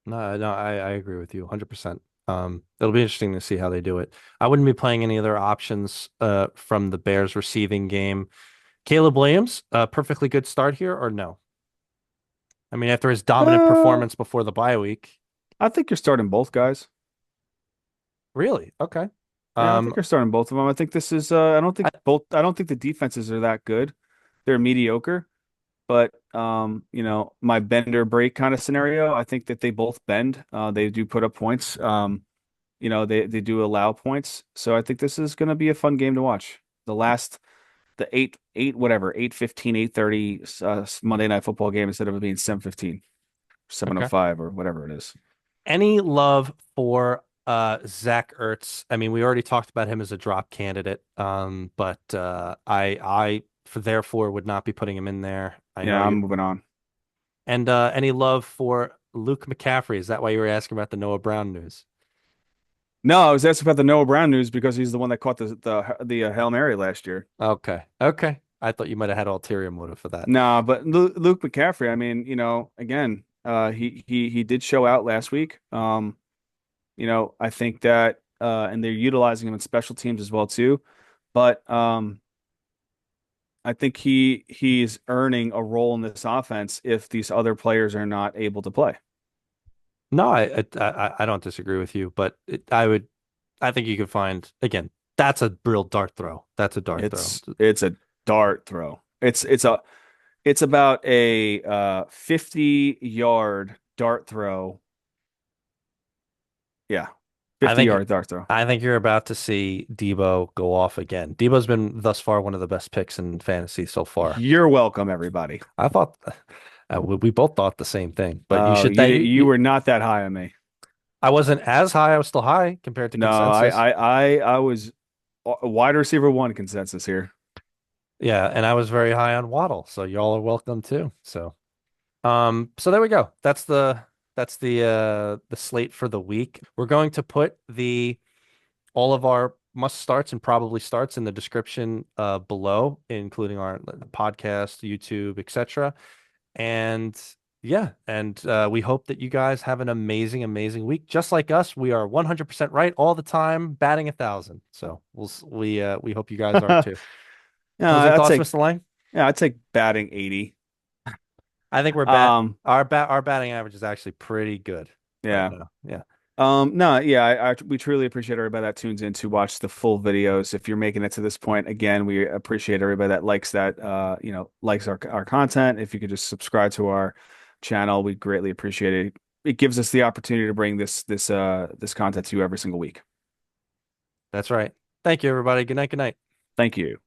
No, no, I agree with you 100%. It'll be interesting to see how they do it. I wouldn't be playing any other options from the Bears receiving game. Caleb Williams, perfectly good start here or no? I mean, after his dominant Uh, performance before the bye week. I think you're starting both guys. Really? Okay. Yeah, I Um, think you're starting both of them. I think this is I, I don't think the defenses are that good. They're mediocre, but my bender break kind of scenario, I think that they both bend. They do put up points. They do allow points. So I think this is going to be a fun game to watch. The 8:15, 8:30 Monday Night Football game instead of it being 7:15, okay. 7:05 or whatever it is. Any love for Zach Ertz? I mean, we already talked about him as a drop candidate. But I for therefore would not be putting him in there. I know Yeah, I'm you. moving on. And any love for Luke McCaffrey? Is that why you were asking about the Noah Brown news? No, I was asking about the Noah Brown news because he's the one that caught the Hail Mary last year. Okay. Okay. I thought you might have had ulterior motive for that. Nah, but Luke McCaffrey, I mean, again, he did show out last week. I think that and they're utilizing him in special teams as well too. But I think he's earning a role in this offense if these other players are not able to play. No, I don't disagree with you, but I think you could find again. That's a real dart throw. That's a dart throw. It's a dart throw. It's about a 50-yard dart throw. Yeah, I 50 think yard dart throw. I think you're about to see Debo go off again. Debo's been thus far one of the best picks in fantasy so far. You're welcome, everybody. I thought we both thought the same thing, but you should that You were not that high on me. I wasn't as high. I was still high compared to No, I consensus. I I was a wide receiver one consensus here. Yeah, and I was very high on Waddle, so y'all are welcome too. So there we go. That's the slate for the week. We're going to put the all of our must starts and probably starts in the description below, including our podcast, YouTube, etc. And Yeah, and we hope that you guys have an amazing, amazing week. Just like us, we are 100% right all the time, batting 1,000. So we hope you guys are too. Closing I'd thoughts, take Mr. Lang? I'd take batting 80. I think we're Um, our batting average is actually pretty good right yeah. now. Yeah, No, yeah, we truly appreciate everybody that tunes in to watch the full videos. If you're making it to this point, again, we appreciate everybody that likes likes our content. If you could just subscribe to our channel, we greatly appreciate it. It gives us the opportunity to bring this content to you every single week. that's right. Thank you, everybody. Good night. Good night. Thank you.